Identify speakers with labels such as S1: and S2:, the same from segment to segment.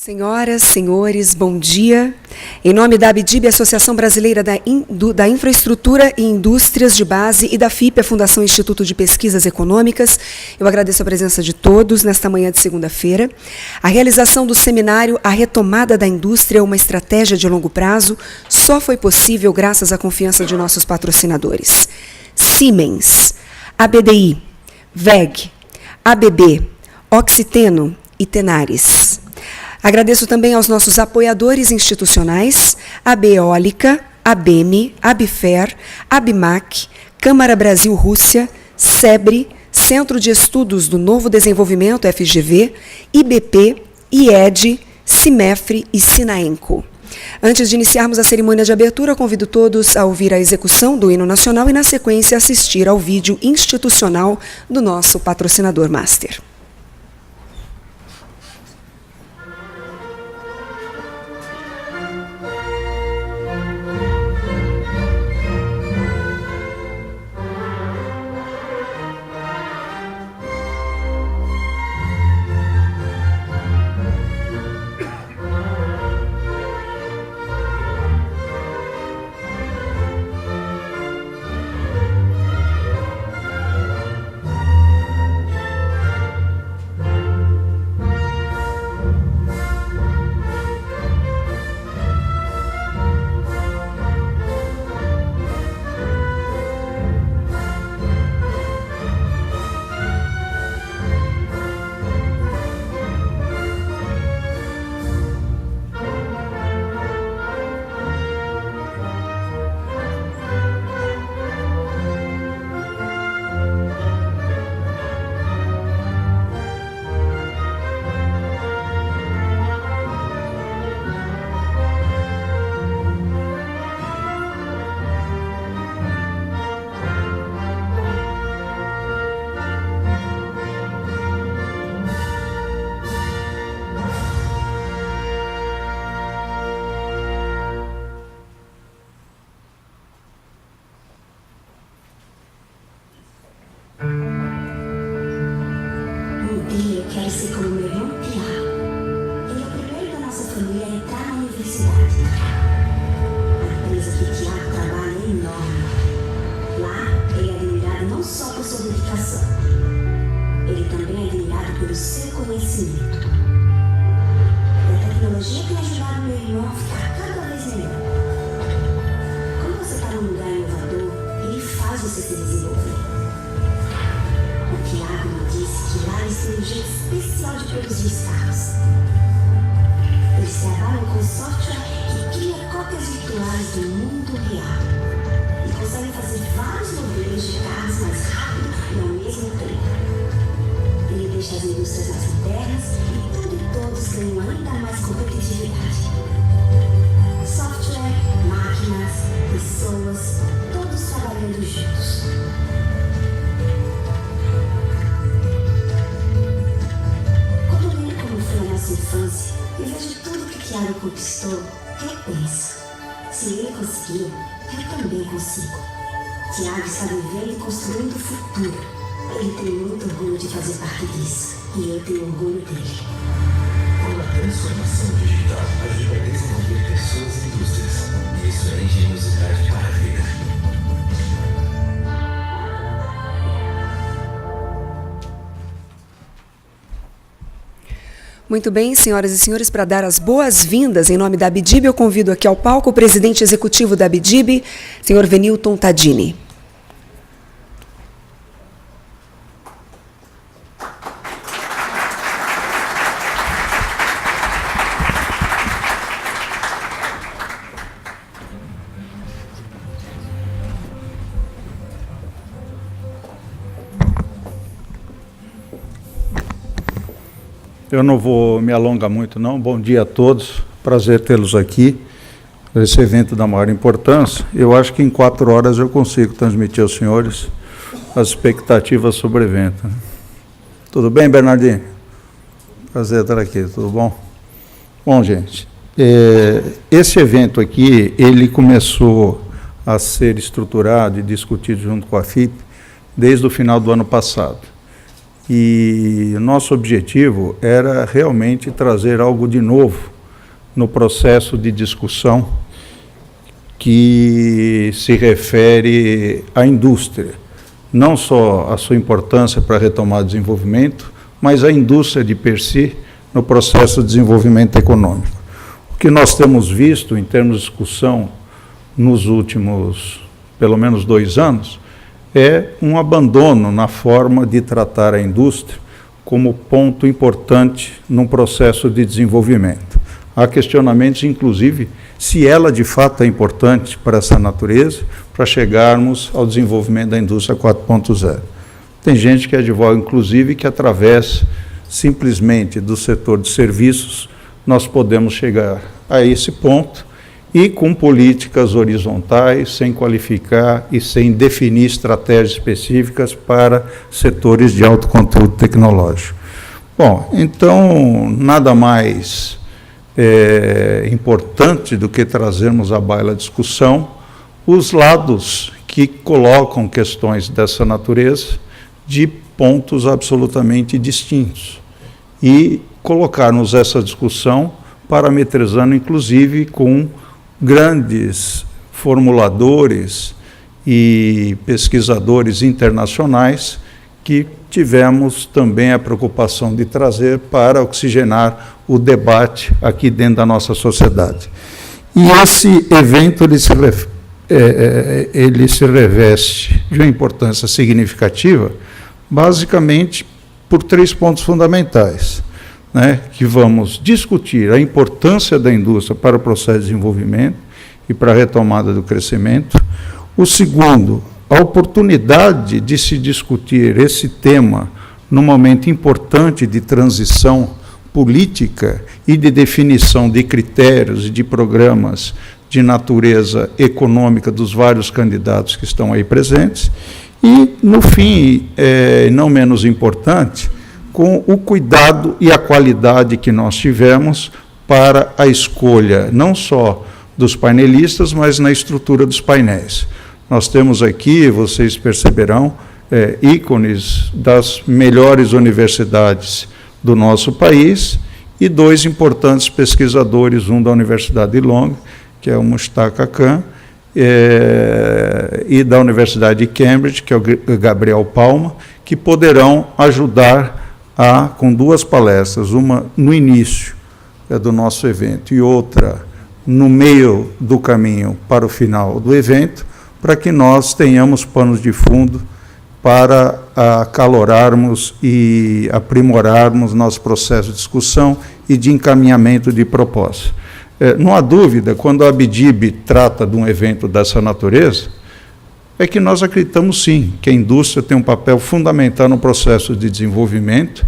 S1: Senhoras, senhores, bom dia. Em nome da Abdib, Associação Brasileira da Infraestrutura e Indústrias de Base, e da Fipe, a Fundação Instituto de Pesquisas Econômicas, eu agradeço a presença de todos nesta manhã de segunda-feira. A realização do seminário A Retomada da Indústria, uma estratégia de longo prazo, só foi possível graças à confiança de nossos patrocinadores. Siemens, ABDI, VEG, ABB, Oxiteno e Tenares. Agradeço também aos nossos apoiadores institucionais, AB Eólica, ABM, Abfer, Abimac, Câmara Brasil-Rússia, SEBRE, Centro de Estudos do Novo Desenvolvimento, FGV, IBP, IED, Cimefre e Sinaenco. Antes de iniciarmos a cerimônia de abertura, convido todos a ouvir a execução do hino nacional e, na sequência, assistir ao vídeo institucional do nosso patrocinador master. Muito bem, senhoras e senhores, para dar as boas-vindas em nome da Abdib, eu convido aqui ao palco o presidente executivo da Abdib, senhor Venilton Tadini.
S2: Eu não vou me alongar muito, não. Bom dia a todos. Prazer tê-los aqui. Esse evento da maior importância. Eu acho que em 4 horas eu consigo transmitir aos senhores as expectativas sobre o evento. Tudo bem, Bernardinho? Prazer estar aqui. Tudo bom? Bom, gente, esse evento aqui, ele começou a ser estruturado e discutido junto com a Fipe desde o final do ano passado. e nosso objetivo era realmente trazer algo de novo no processo de discussão que se refere à indústria, não só a sua importância para retomar o desenvolvimento, mas a indústria de per si no processo de desenvolvimento econômico. O que nós temos visto em termos de discussão nos últimos, pelo menos 2 anos, é um abandono na forma de tratar a indústria como ponto importante num processo de desenvolvimento. Há questionamentos, inclusive, se ela de fato é importante para essa natureza, para chegarmos ao desenvolvimento da indústria 4.0. Tem gente que advoga, inclusive, que através simplesmente do setor de serviços nós podemos chegar a esse ponto e com políticas horizontais, sem qualificar e sem definir estratégias específicas para setores de alto conteúdo tecnológico. Bom, então, nada mais importante do que trazermos à baila a discussão os lados que colocam questões dessa natureza de pontos absolutamente distintos e colocarmos essa discussão parametrizando, inclusive, com grandes formuladores e pesquisadores internacionais que tivemos também a preocupação de trazer para oxigenar o debate aqui dentro da nossa sociedade. E esse evento ele se reveste de uma importância significativa, basicamente por 3 pontos fundamentais, né, que vamos discutir a importância da indústria para o processo de desenvolvimento e para a retomada do crescimento. O segundo, a oportunidade de se discutir esse tema num momento importante de transição política e de definição de critérios e de programas de natureza econômica dos vários candidatos que estão aí presentes. E, no fim, não menos importante, com o cuidado e a qualidade que nós tivemos para a escolha, não só dos painelistas, mas na estrutura dos painéis. Nós temos aqui, vocês perceberão, ícones das melhores universidades do nosso país e 2 importantes pesquisadores, um da Universidade de Londres, que é o Mushtaq Khan, e da Universidade de Cambridge, que é o Gabriel Palma, que poderão ajudar com 2 palestras, uma no início do nosso evento e outra no meio do caminho para o final do evento, para que nós tenhamos panos de fundo para acalorarmos e aprimorarmos nosso processo de discussão e de encaminhamento de propostas. Não há dúvida, quando a Abdib trata de um evento dessa natureza, é que nós acreditamos sim que a indústria tem um papel fundamental no processo de desenvolvimento,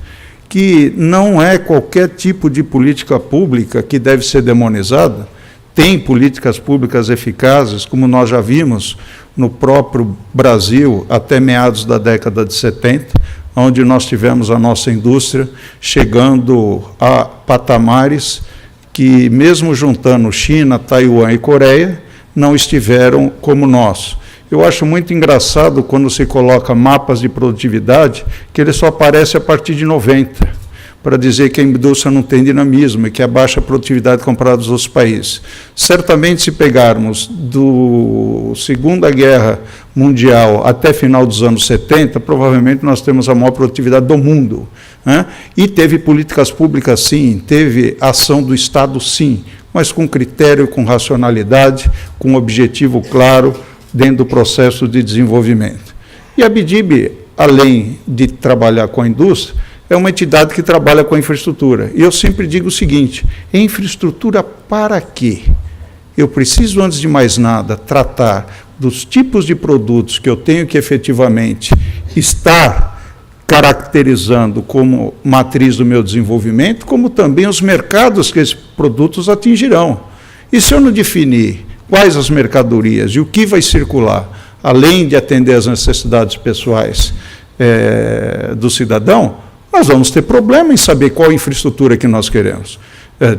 S2: que não é qualquer tipo de política pública que deve ser demonizada. Tem políticas públicas eficazes, como nós já vimos no próprio Brasil até meados da década de 70, onde nós tivemos a nossa indústria chegando a patamares que, mesmo juntando China, Taiwan e Coreia, não estiveram como nós. Eu acho muito engraçado quando se coloca mapas de produtividade, que ele só aparece a partir de 90, para dizer que a indústria não tem dinamismo e que é baixa produtividade comparada aos outros países. Certamente, se pegarmos do Segunda Guerra Mundial até final dos anos 70, provavelmente nós temos a maior produtividade do mundo, né? E teve políticas públicas, sim, teve ação do Estado, sim, mas com critério, com racionalidade, com objetivo claro, dentro do processo de desenvolvimento. E a Abdib, além de trabalhar com a indústria, é uma entidade que trabalha com a infraestrutura. E eu sempre digo o seguinte: infraestrutura para quê? Eu preciso, antes de mais nada, tratar dos tipos de produtos que eu tenho que efetivamente estar caracterizando como matriz do meu desenvolvimento, como também os mercados que esses produtos atingirão. E se eu não definir quais as mercadorias e o que vai circular, além de atender às necessidades pessoais do cidadão, nós vamos ter problema em saber qual infraestrutura que nós queremos.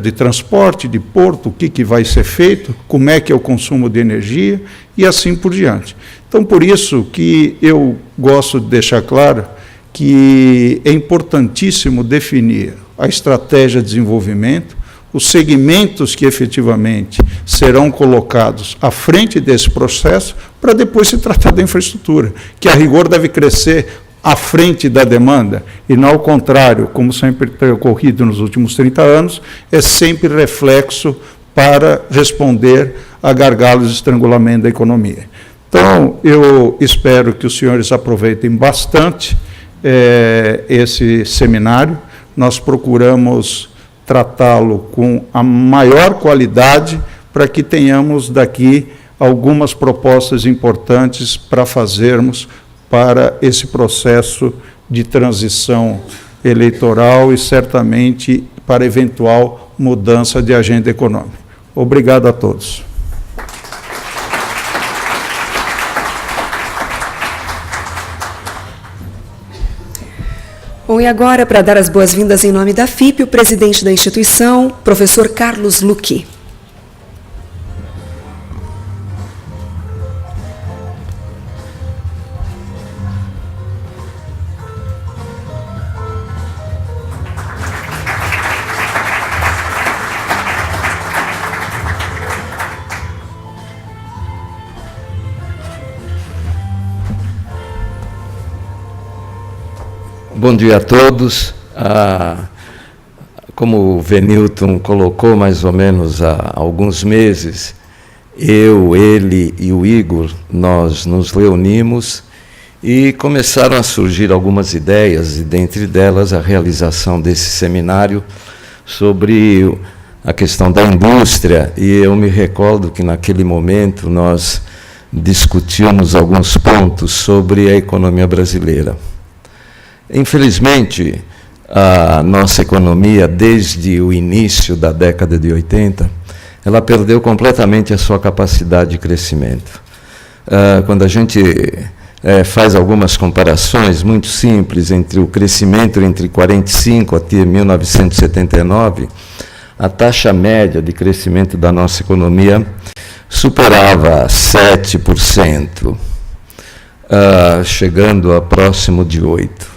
S2: De transporte, de porto, o que vai ser feito, como é que é o consumo de energia e assim por diante. Então, por isso que eu gosto de deixar claro que é importantíssimo definir a estratégia de desenvolvimento, os segmentos que efetivamente serão colocados à frente desse processo, para depois se tratar da infraestrutura, que a rigor deve crescer à frente da demanda, e não ao contrário, como sempre tem ocorrido nos últimos 30 anos, é sempre reflexo para responder a gargalos de estrangulamento da economia. Então, eu espero que os senhores aproveitem bastante esse seminário. Nós procuramos tratá-lo com a maior qualidade para que tenhamos daqui algumas propostas importantes para fazermos para esse processo de transição eleitoral e, certamente, para eventual mudança de agenda econômica. Obrigado a todos.
S1: Bom, e agora, para dar as boas-vindas em nome da Fipe, o presidente da instituição, professor Carlos Luque.
S3: Bom dia a todos. Como o Venilton colocou, mais ou menos há alguns meses, eu, ele e o Igor, nós nos reunimos e começaram a surgir algumas ideias, e dentre delas a realização desse seminário sobre a questão da indústria. E eu me recordo que naquele momento nós discutimos alguns pontos sobre a economia brasileira. Infelizmente, a nossa economia, desde o início da década de 80, ela perdeu completamente a sua capacidade de crescimento. Quando a gente faz algumas comparações muito simples entre o crescimento entre 45 até 1979, a taxa média de crescimento da nossa economia superava 7%, chegando a próximo de 8%.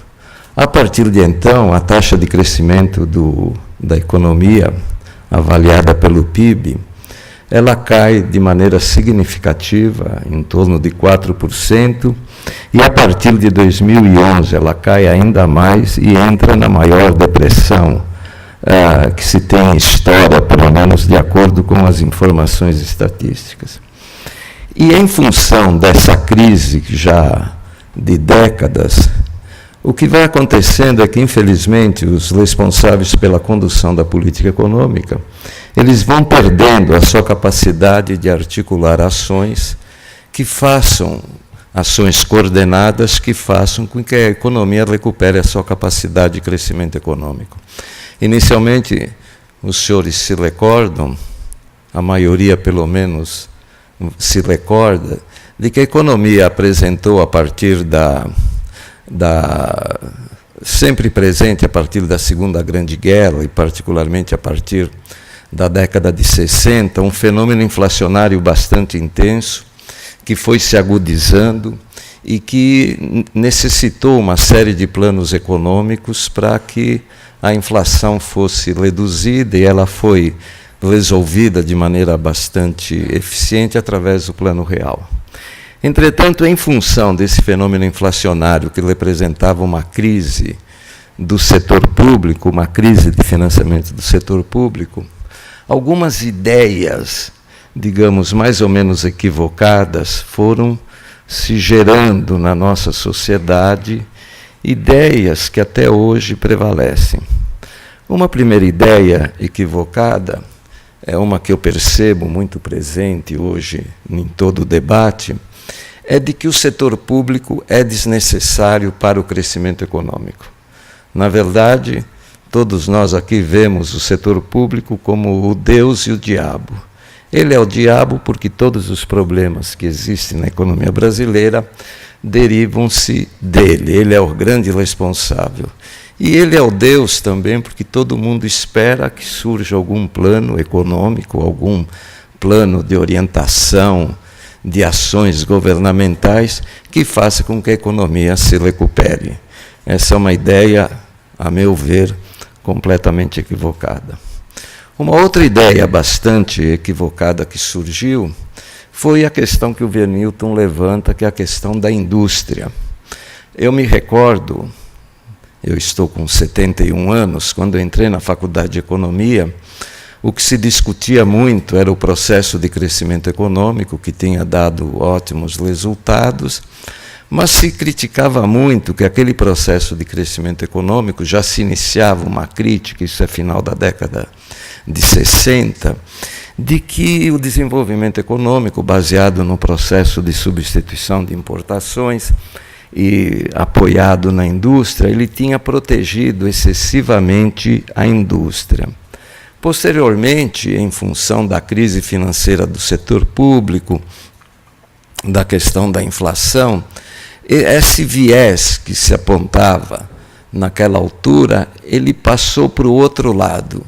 S3: A partir de então, a taxa de crescimento da economia, avaliada pelo PIB, ela cai de maneira significativa, em torno de 4%, e a partir de 2011 ela cai ainda mais e entra na maior depressão que se tem em história, pelo menos de acordo com as informações estatísticas. E em função dessa crise já de décadas, o que vai acontecendo é que, infelizmente, os responsáveis pela condução da política econômica, eles vão perdendo a sua capacidade de articular ações que façam, ações coordenadas que façam com que a economia recupere a sua capacidade de crescimento econômico. Inicialmente, os senhores se recordam, a maioria pelo menos se recorda, de que a economia apresentou a partir sempre presente a partir da Segunda Grande Guerra e particularmente a partir da década de 60, um fenômeno inflacionário bastante intenso que foi se agudizando e que necessitou uma série de planos econômicos para que a inflação fosse reduzida, e ela foi resolvida de maneira bastante eficiente através do Plano Real. Entretanto, em função desse fenômeno inflacionário que representava uma crise do setor público, uma crise de financiamento do setor público, algumas ideias, digamos, mais ou menos equivocadas, foram se gerando na nossa sociedade, ideias que até hoje prevalecem. Uma primeira ideia equivocada é uma que eu percebo muito presente hoje em todo o debate, é de que o setor público é desnecessário para o crescimento econômico. Na verdade, todos nós aqui vemos o setor público como o Deus e o diabo. Ele é o diabo porque todos os problemas que existem na economia brasileira derivam-se dele. Ele é o grande responsável. E ele é o Deus também porque todo mundo espera que surja algum plano econômico, algum plano de orientação, de ações governamentais que faça com que a economia se recupere. essa é uma ideia, a meu ver, completamente equivocada. Uma outra ideia bastante equivocada que surgiu foi a questão que o Venilton levanta, que é a questão da indústria. Eu me recordo, eu estou com 71 anos, quando eu entrei na Faculdade de Economia, o que se discutia muito era o processo de crescimento econômico, que tinha dado ótimos resultados, mas se criticava muito que aquele processo de crescimento econômico já se iniciava uma crítica, isso é final da década de 60, de que o desenvolvimento econômico, baseado no processo de substituição de importações e apoiado na indústria, ele tinha protegido excessivamente a indústria. Posteriormente, em função da crise financeira do setor público, da questão da inflação, esse viés que se apontava naquela altura, ele passou para o outro lado.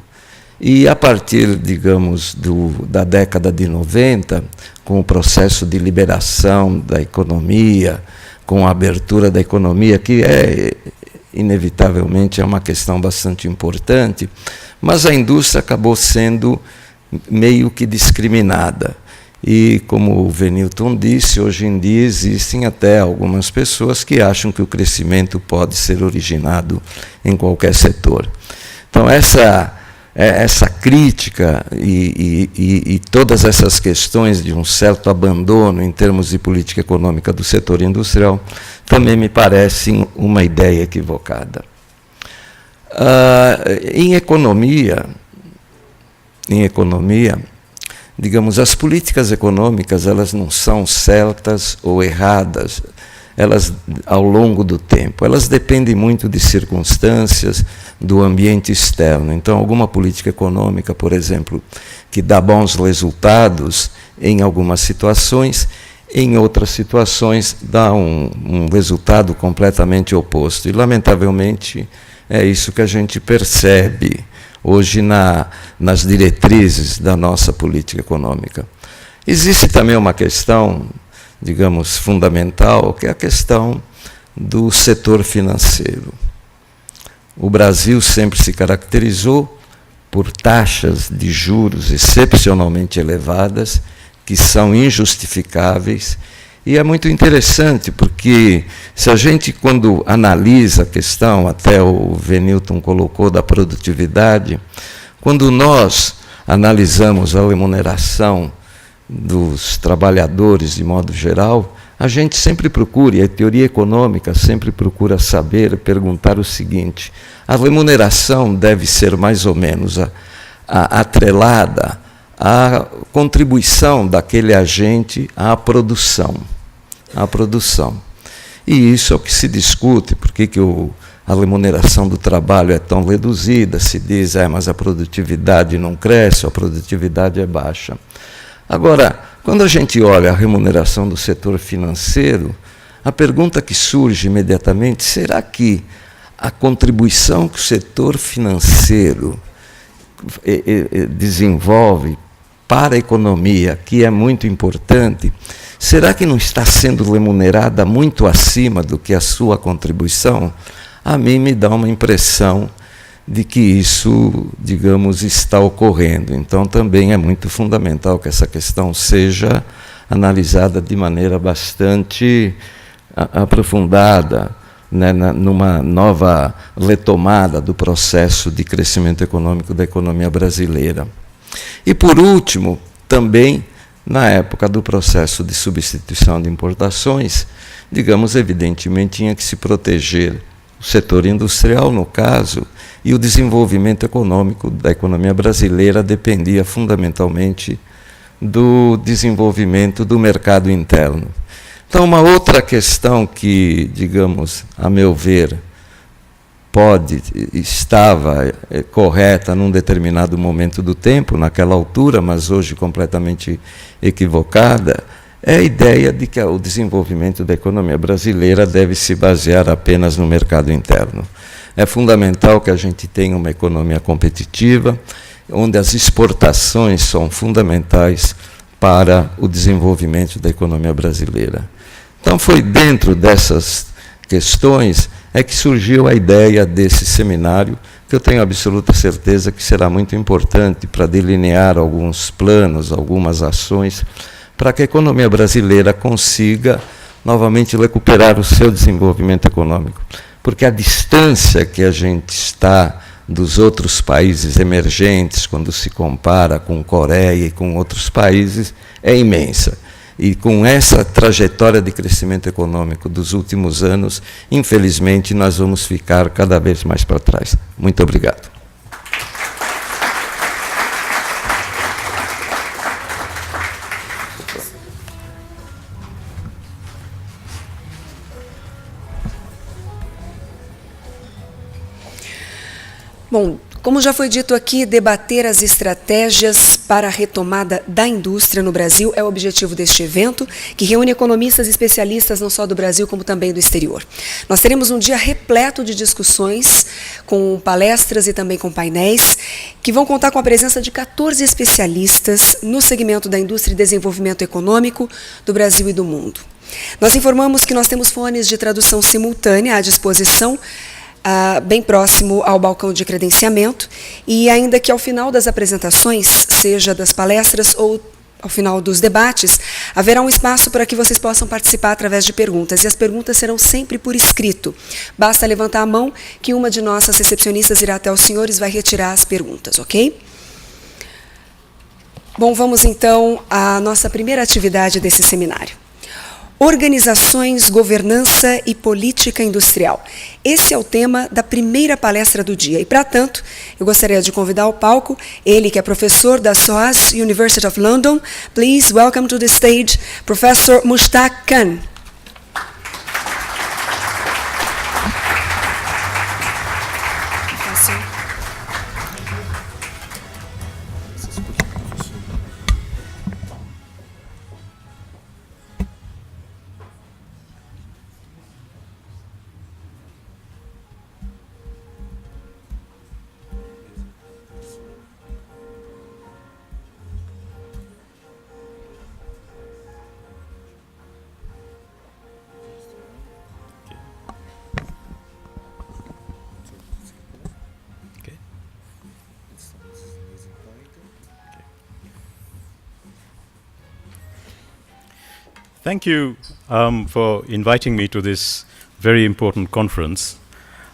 S3: E a partir, digamos, da década de 90, com o processo de liberação da economia, com a abertura da economia, que inevitavelmente é uma questão bastante importante, mas a indústria acabou sendo meio que discriminada. E, como o Venilton disse, hoje em dia existem até algumas pessoas que acham que o crescimento pode ser originado em qualquer setor. Então, essa crítica e todas essas questões de um certo abandono em termos de política econômica do setor industrial também me parecem uma ideia equivocada. Em economia, digamos, as políticas econômicas, elas não são certas ou erradas, elas, ao longo do tempo, elas dependem muito de circunstâncias, do ambiente externo. Então, alguma política econômica, por exemplo, que dá bons resultados em algumas situações, em outras situações dá um resultado completamente oposto. E, lamentavelmente, é isso que a gente percebe hoje nas diretrizes da nossa política econômica. Existe também uma questão, digamos, fundamental, que é a questão do setor financeiro. O Brasil sempre se caracterizou por taxas de juros excepcionalmente elevadas, que são injustificáveis. E é muito interessante, porque se a gente, quando analisa a questão, até o Venilton colocou, da produtividade, quando nós analisamos a remuneração dos trabalhadores de modo geral, a gente sempre procura, e a teoria econômica sempre procura saber, perguntar o seguinte: a remuneração deve ser mais ou menos atrelada à contribuição daquele agente à produção. E isso é o que se discute, por que a remuneração do trabalho é tão reduzida, se diz, mas a produtividade não cresce, a produtividade é baixa. Agora, quando a gente olha a remuneração do setor financeiro, a pergunta que surge imediatamente: será que a contribuição que o setor financeiro desenvolve para a economia, que é muito importante, será que não está sendo remunerada muito acima do que a sua contribuição? A mim me dá uma impressão de que isso, digamos, está ocorrendo. Então, também é muito fundamental que essa questão seja analisada de maneira bastante aprofundada, né, numa nova retomada do processo de crescimento econômico da economia brasileira. E, por último, também, na época do processo de substituição de importações, digamos, evidentemente, tinha que se proteger o setor industrial, no caso, e o desenvolvimento econômico da economia brasileira dependia fundamentalmente do desenvolvimento do mercado interno. Então, uma outra questão que, digamos, a meu ver, estava correta num determinado momento do tempo, naquela altura, mas hoje completamente equivocada, é a ideia de que o desenvolvimento da economia brasileira deve se basear apenas no mercado interno. É fundamental que a gente tenha uma economia competitiva, onde as exportações são fundamentais para o desenvolvimento da economia brasileira. Então, foi dentro dessas questões é que surgiu a ideia desse seminário, que eu tenho absoluta certeza que será muito importante para delinear alguns planos, algumas ações, para que a economia brasileira consiga novamente recuperar o seu desenvolvimento econômico. Porque a distância que a gente está dos outros países emergentes, quando se compara com Coreia e com outros países, é imensa. E com essa trajetória de crescimento econômico dos últimos anos, infelizmente, nós vamos ficar cada vez mais para trás. Muito obrigado.
S1: Bom, como já foi dito aqui, debater as estratégias para a retomada da indústria no Brasil é o objetivo deste evento, que reúne economistas e especialistas não só do Brasil, como também do exterior. Nós teremos um dia repleto de discussões, com palestras e também com painéis, que vão contar com a presença de 14 especialistas no segmento da indústria e desenvolvimento econômico do Brasil e do mundo. Nós informamos que nós temos fones de tradução simultânea à disposição, bem próximo ao balcão de credenciamento, e ainda que ao final das apresentações, seja das palestras ou ao final dos debates, haverá um espaço para que vocês possam participar através de perguntas, e as perguntas serão sempre por escrito. Basta levantar a mão que uma de nossas recepcionistas irá até os senhores e vai retirar as perguntas, ok? Bom, vamos então à nossa primeira atividade desse seminário. Organizações, governança e política industrial. Esse é o tema da primeira palestra do dia. E, para tanto, eu gostaria de convidar ao palco ele que é professor da SOAS University of London. Please welcome to the stage Professor Mushtaq Khan.
S4: Thank you for inviting me to this very important conference.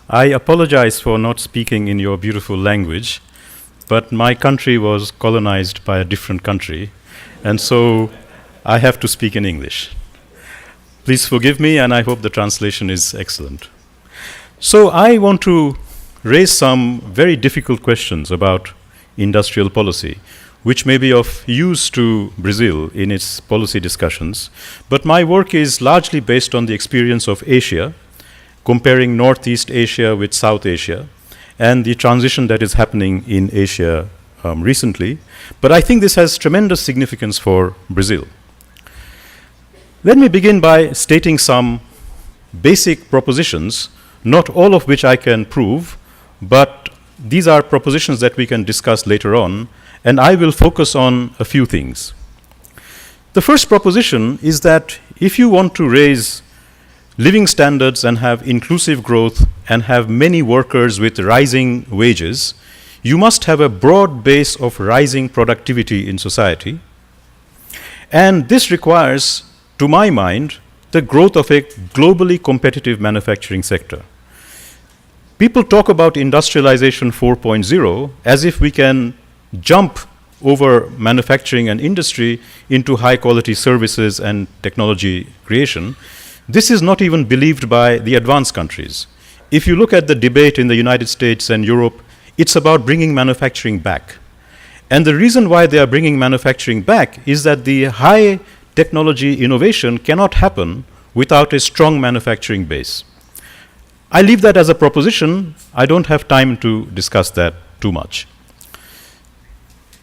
S4: I apologize for not speaking in your beautiful language, but my country was colonized by a different country, and so I have to speak in English. Please forgive me, and I hope the translation is excellent. So I want to raise some very difficult questions about industrial policy, which may be of use to Brazil in its policy discussions. But my work is largely based on the experience of Asia, comparing Northeast Asia with South Asia, and the transition that is happening in Asia recently. But I think this has tremendous significance for Brazil. Let me begin by stating some basic propositions, not all of which I can prove, but these are propositions that we can discuss later on, and I will focus on a few things. The first proposition is that if you want to raise living standards and have inclusive growth and have many workers with rising wages, you must have a broad base of rising productivity in society. And this requires, to my mind, the growth of a globally competitive manufacturing sector. People talk about industrialization 4.0 as if we can jump over manufacturing and industry into high-quality services and technology creation. This is not even believed by the advanced countries. If you look at the debate in the United States and Europe, it's about bringing manufacturing back. And the reason why they are bringing manufacturing back is that the high technology innovation cannot happen without a strong manufacturing base. I leave that as a proposition. I don't have time to discuss that too much.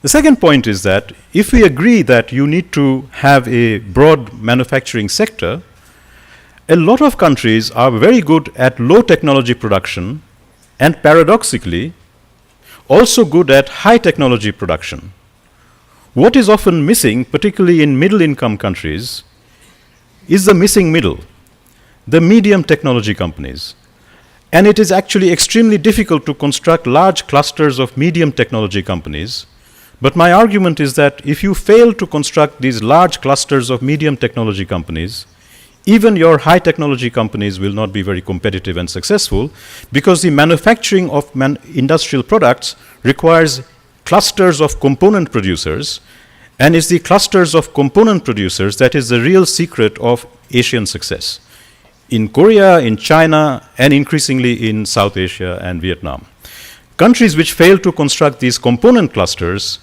S4: The second point is that if we agree that you need to have a broad manufacturing sector, a lot of countries are very good at low technology production and paradoxically also good at high technology production. What is often missing, particularly in middle income countries, is the missing middle, the medium technology companies. And it is actually extremely difficult to construct large clusters of medium technology companies. But my argument is that if you fail to construct these large clusters of medium technology companies, even your high technology companies will not be very competitive and successful, because the manufacturing of industrial products requires clusters of component producers, and it's the clusters of component producers that is the real secret of Asian success. In Korea, in China, and increasingly in South Asia and Vietnam. Countries which fail to construct these component clusters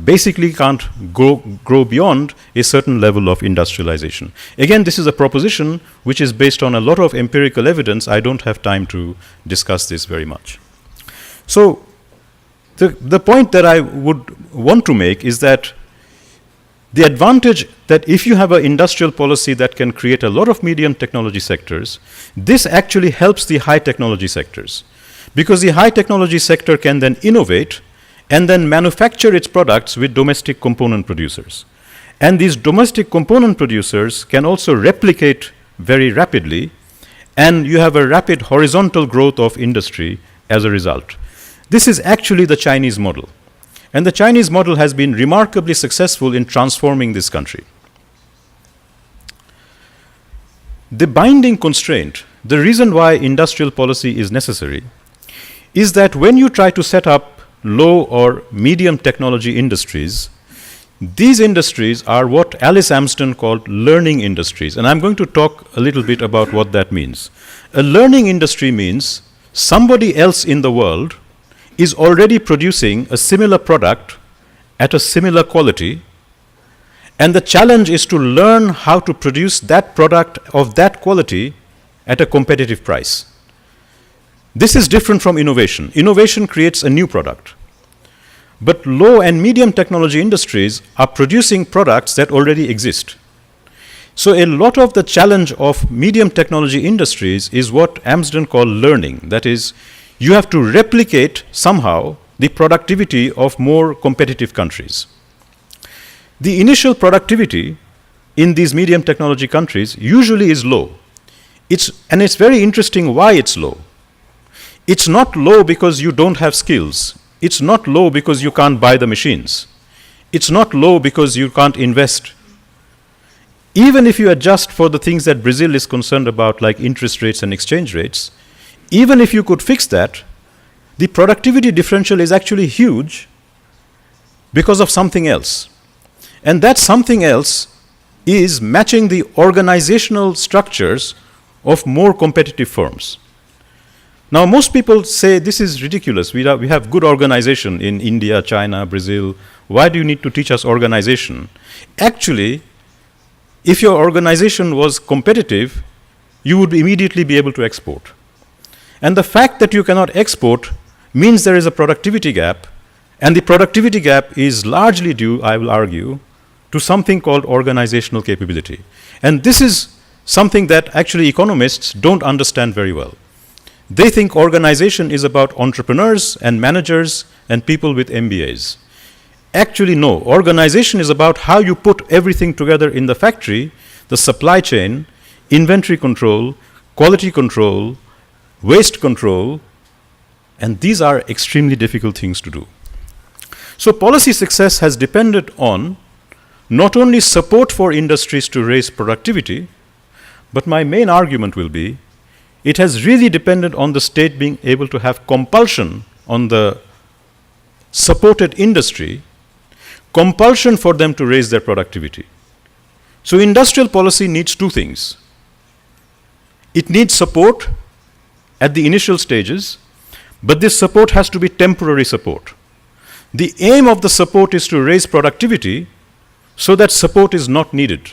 S4: basically can't grow beyond a certain level of industrialization. Again, this is a proposition which is based on a lot of empirical evidence. I don't have time to discuss this very much. So the point that I would want to make is that the advantage that if you have an industrial policy that can create a lot of medium technology sectors, this actually helps the high technology sectors. Because the high technology sector can then innovate and then manufacture its products with domestic component producers. And these domestic component producers can also replicate very rapidly, and you have a rapid horizontal growth of industry as a result. This is actually the Chinese model. And the Chinese model has been remarkably successful in transforming this country. The binding constraint, the reason why industrial policy is necessary, is that when you try to set up low or medium technology industries, these industries are what Alice Amsden called learning industries. And I'm going to talk a little bit about what that means. A learning industry means somebody else in the world is already producing a similar product at a similar quality, and the challenge is to learn how to produce that product of that quality at a competitive price. This is different from innovation. Innovation creates a new product. But low and medium technology industries are producing products that already exist. So a lot of the challenge of medium technology industries is what Amsden called learning. That is, you have to replicate somehow the productivity of more competitive countries. The initial productivity in these medium technology countries usually is low. And it's very interesting why it's low. It's not low because you don't have skills. It's not low because you can't buy the machines. It's not low because you can't invest. Even if you adjust for the things that Brazil is concerned about, like interest rates and exchange rates, even if you could fix that, the productivity differential is actually huge because of something else. And that something else is matching the organizational structures of more competitive firms. Now, most people say this is ridiculous. We have good organization in India, China, Brazil. Why do you need to teach us organization? Actually, if your organization was competitive, you would immediately be able to export. And the fact that you cannot export means there is a productivity gap, and the productivity gap is largely due, I will argue, to something called organizational capability. And this is something that actually economists don't understand very well. They think organization is about entrepreneurs and managers and people with MBAs. Actually, no. Organization is about how you put everything together in the factory, the supply chain, inventory control, quality control, waste control, and these are extremely difficult things to do. So policy success has depended on not only support for industries to raise productivity, but my main argument will be it has really depended on the state being able to have compulsion on the supported industry, compulsion for them to raise their productivity. So industrial policy needs two things. It needs support at the initial stages, but this support has to be temporary support. The aim of the support is to raise productivity so that support is not needed.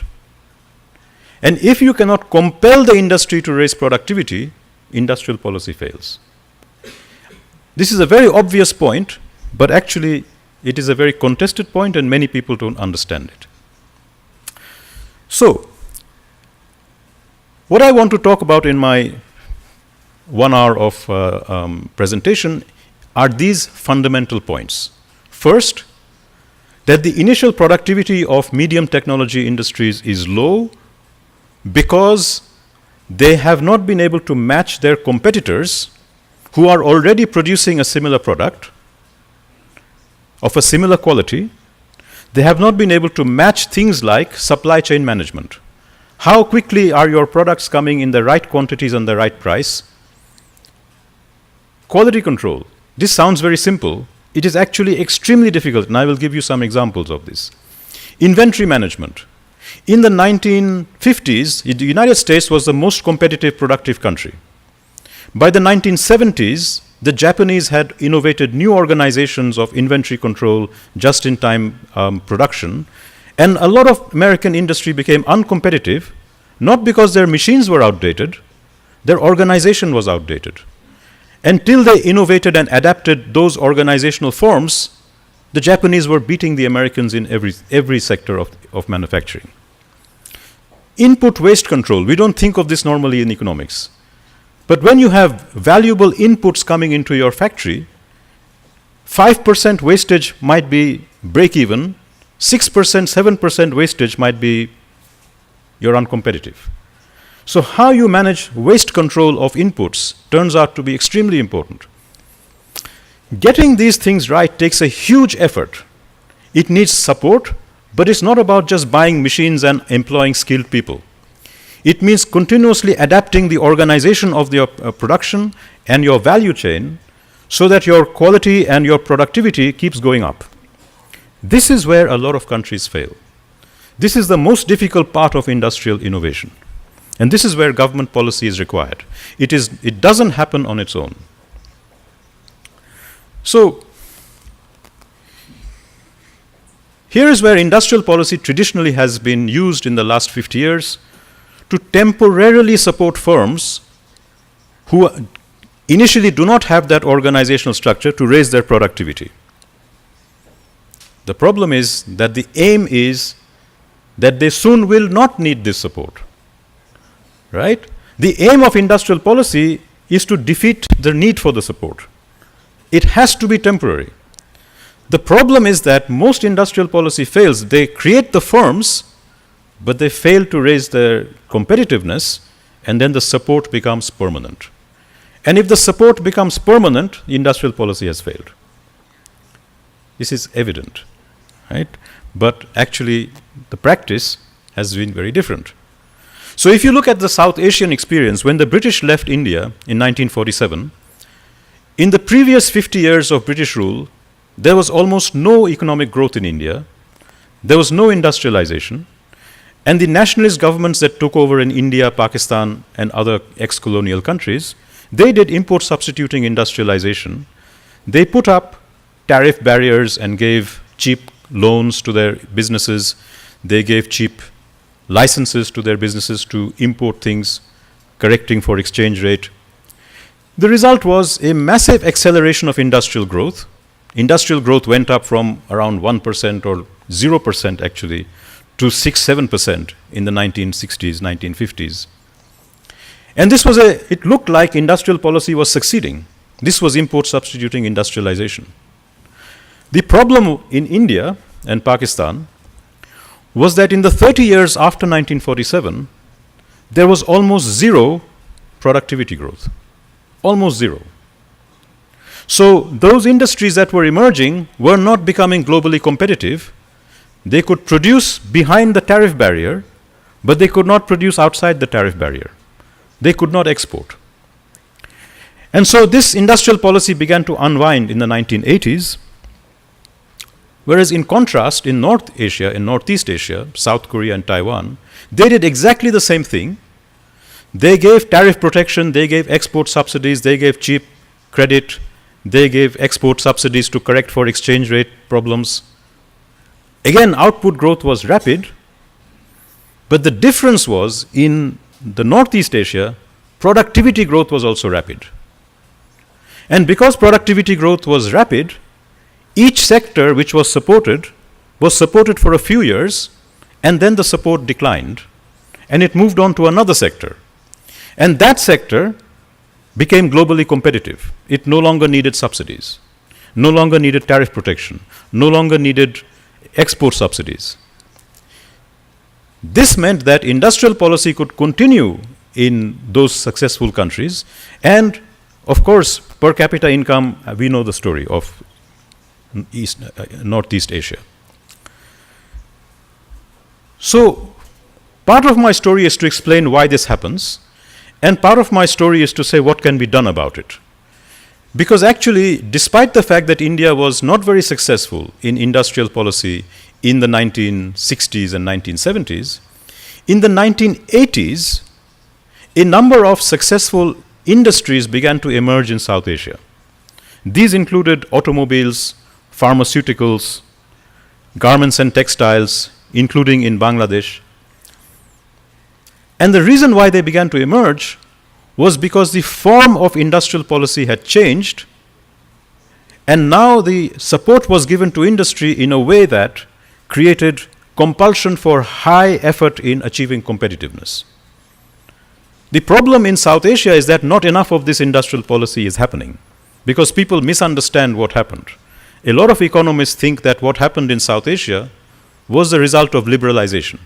S4: And if you cannot compel the industry to raise productivity, industrial policy fails. This is a very obvious point, but actually it is a very contested point and many people don't understand it. So, what I want to talk about in my 1 hour of presentation are these fundamental points. First, that the initial productivity of medium technology industries is low because they have not been able to match their competitors who are already producing a similar product of a similar quality. They have not been able to match things like supply chain management. How quickly are your products coming in the right quantities and the right price? Quality control. This sounds very simple. It is actually extremely difficult, and I will give you some examples of this. Inventory management. In the 1950s, the United States was the most competitive, productive country. By the 1970s, the Japanese had innovated new organizations of inventory control, just-in-time production, and a lot of American industry became uncompetitive, not because their machines were outdated, their organization was outdated. Until they innovated and adapted those organizational forms, the Japanese were beating the Americans in every sector of manufacturing. Input waste control. We don't think of this normally in economics. But when you have valuable inputs coming into your factory, 5% wastage might be break even, 6%, 7% wastage might be you're uncompetitive. So how you manage waste control of inputs turns out to be extremely important. Getting these things right takes a huge effort. It needs support, but it's not about just buying machines and employing skilled people. It means continuously adapting the organization of your production and your value chain so that your quality and your productivity keeps going up. This is where a lot of countries fail. This is the most difficult part of industrial innovation. And this is where government policy is required. It doesn't happen on its own. So, here is where industrial policy traditionally has been used in the last 50 years to temporarily support firms who initially do not have that organizational structure to raise their productivity. The problem is that the aim is that they soon will not need this support. Right? The aim of industrial policy is to defeat the need for the support. It has to be temporary. The problem is that most industrial policy fails. They create the firms, but they fail to raise their competitiveness, and then the support becomes permanent. And if the support becomes permanent, industrial policy has failed. This is evident, right? But actually, the practice has been very different. So if you look at the South Asian experience, when the British left India in 1947, in the previous 50 years of British rule, there was almost no economic growth in India. There was no industrialization. And the nationalist governments that took over in India, Pakistan, and other ex-colonial countries, they did import substituting industrialization. They put up tariff barriers and gave cheap loans to their businesses. They gave cheap licenses to their businesses to import things, correcting for exchange rate. The result was a massive acceleration of industrial growth. Industrial growth went up from around 1% or 0% actually to 6-7% in the 1960s, 1950s. And it looked like industrial policy was succeeding. This was import substituting industrialization. The problem in India and Pakistan was that in the 30 years after 1947, there was almost zero productivity growth. Almost zero. So those industries that were emerging were not becoming globally competitive. They could produce behind the tariff barrier, but they could not produce outside the tariff barrier. They could not export. And so this industrial policy began to unwind in the 1980s, whereas in contrast, in North Asia, in Northeast Asia, South Korea and Taiwan, they did exactly the same thing. They gave tariff protection, they gave export subsidies, they gave cheap credit, they gave export subsidies to correct for exchange rate problems. Again, output growth was rapid, but the difference was in the Northeast Asia, productivity growth was also rapid. And because productivity growth was rapid, each sector which was supported for a few years, and then the support declined, and it moved on to another sector. And that sector became globally competitive. It no longer needed subsidies, no longer needed tariff protection, no longer needed export subsidies. This meant that industrial policy could continue in those successful countries. And, of course, per capita income, we know the story of Northeast Asia. So, part of my story is to explain why this happens, and part of my story is to say what can be done about it. Because actually, despite the fact that India was not very successful in industrial policy in the 1960s and 1970s, in the 1980s, a number of successful industries began to emerge in South Asia. These included automobiles, pharmaceuticals, garments and textiles, including in Bangladesh. And the reason why they began to emerge was because the form of industrial policy had changed, and now the support was given to industry in a way that created compulsion for high effort in achieving competitiveness. The problem in South Asia is that not enough of this industrial policy is happening, because people misunderstand what happened. A lot of economists think that what happened in South Asia was the result of liberalization.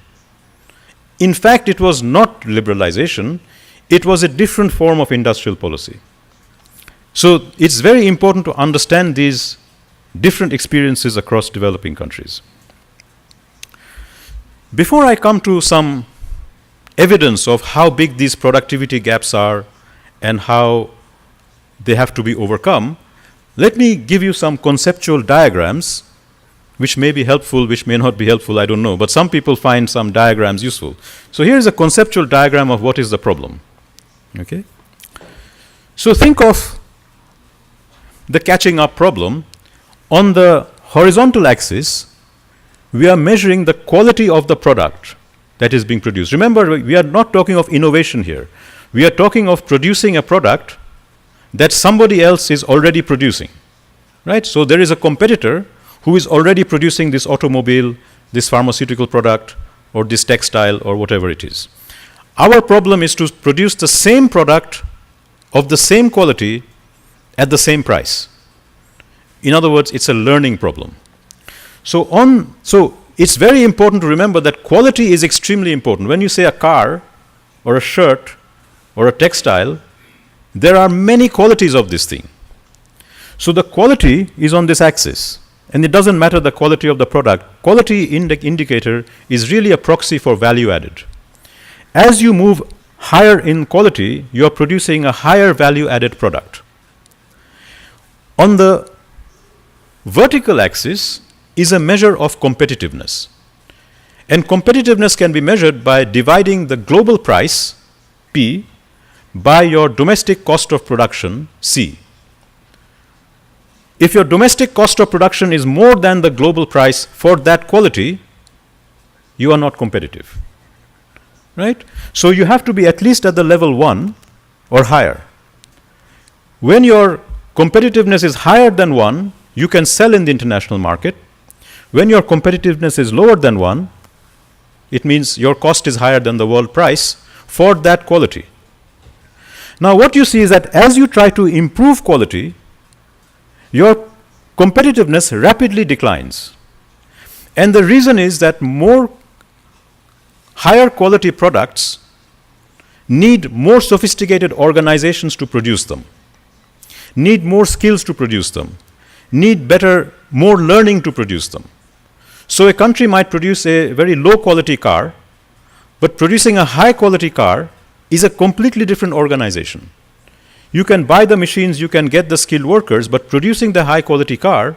S4: In fact, it was not liberalization, it was a different form of industrial policy. So it's very important to understand these different experiences across developing countries. Before I come to some evidence of how big these productivity gaps are and how they have to be overcome, let me give you some conceptual diagrams which may be helpful, which may not be helpful, I don't know, but some people find some diagrams useful. So here is a conceptual diagram of what is the problem. Okay? So think of the catching up problem. On the horizontal axis, we are measuring the quality of the product that is being produced. Remember, we are not talking of innovation here. We are talking of producing a product that somebody else is already producing, right? So there is a competitor who is already producing this automobile, this pharmaceutical product, or this textile, or whatever it is. Our problem is to produce the same product of the same quality at the same price. In other words, it's a learning problem. So it's very important to remember that quality is extremely important. When you say a car, or a shirt, or a textile, there are many qualities of this thing. So the quality is on this axis. And it doesn't matter the quality of the product. Quality indicator is really a proxy for value added. As you move higher in quality, you are producing a higher value added product. On the vertical axis is a measure of competitiveness. And competitiveness can be measured by dividing the global price, P, by your domestic cost of production, C. If your domestic cost of production is more than the global price for that quality, you are not competitive, right? So you have to be at least at the level 1 or higher. When your competitiveness is higher than 1, you can sell in the international market. When your competitiveness is lower than 1, it means your cost is higher than the world price for that quality. Now what you see is that as you try to improve quality, your competitiveness rapidly declines. And the reason is that more higher quality products need more sophisticated organizations to produce them, need more skills to produce them, need more learning to produce them. So a country might produce a very low quality car, but producing a high quality car is a completely different organization. You can buy the machines, you can get the skilled workers, but producing the high quality car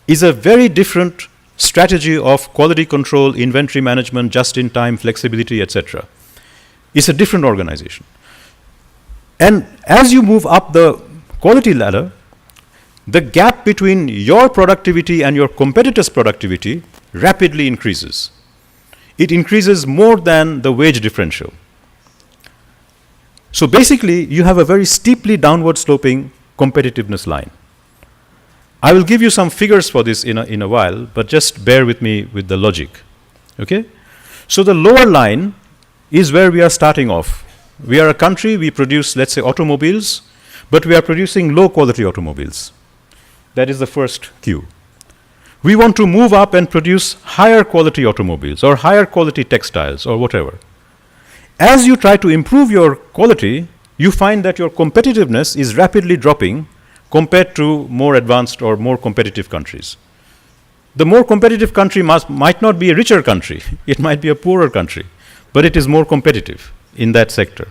S4: is a very different strategy of quality control, inventory management, just-in-time, flexibility, etc. It's a different organization. And as you move up the quality ladder, the gap between your productivity and your competitor's productivity rapidly increases. It increases more than the wage differential. So basically, you have a very steeply downward sloping competitiveness line. I will give you some figures for this in a while, but just bear with me with the logic. Okay? So the lower line is where we are starting off. We are a country, we produce, let's say, automobiles, but we are producing low quality automobiles. That is the first cue. We want to move up and produce higher quality automobiles or higher quality textiles or whatever. as you try to improve your quality, you find that your competitiveness is rapidly dropping compared to more advanced or more competitive countries. The more competitive country might not be a richer country, it might be a poorer country, but it is more competitive in that sector.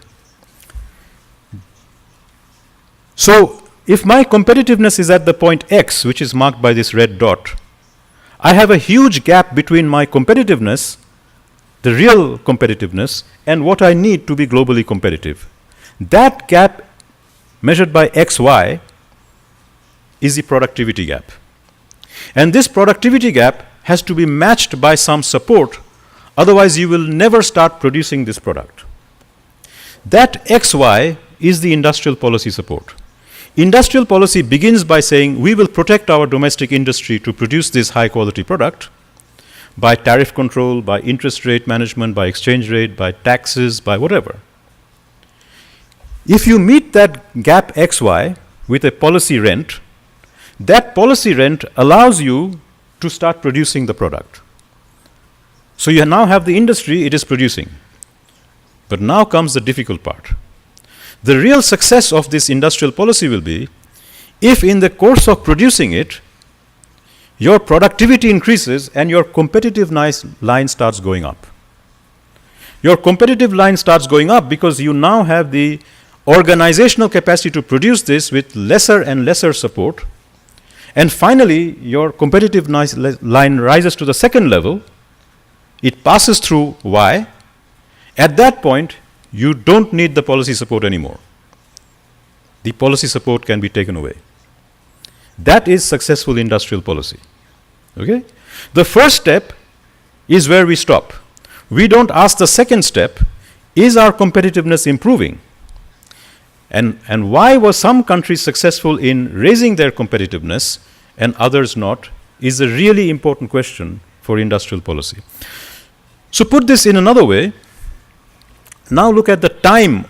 S4: So, if my competitiveness is at the point X, which is marked by this red dot, I have a huge gap between my competitiveness, the real competitiveness, and what I need to be globally competitive. That gap, measured by XY, is the productivity gap. And this productivity gap has to be matched by some support, otherwise you will never start producing this product. That XY is the industrial policy support. Industrial policy begins by saying we will protect our domestic industry to produce this high quality product by tariff control, by interest rate management, by exchange rate, by taxes, by whatever. If you meet that gap XY with a policy rent, that policy rent allows you to start producing the product. So you now have the industry, it is producing. But now comes the difficult part. The real success of this industrial policy will be if in the course of producing it, your productivity increases and your competitive line starts going up. Your competitive line starts going up because you now have the organizational capacity to produce this with lesser and lesser support. And finally, your competitive line rises to the second level. It passes through Y. At that point, you don't need the policy support anymore. The policy support can be taken away. That is successful industrial policy. Okay? The first step is where we stop. We don't ask the second step, is our competitiveness improving? And why were some countries successful in raising their competitiveness and others not, is a really important question for industrial policy. So put this in another way, now look at the time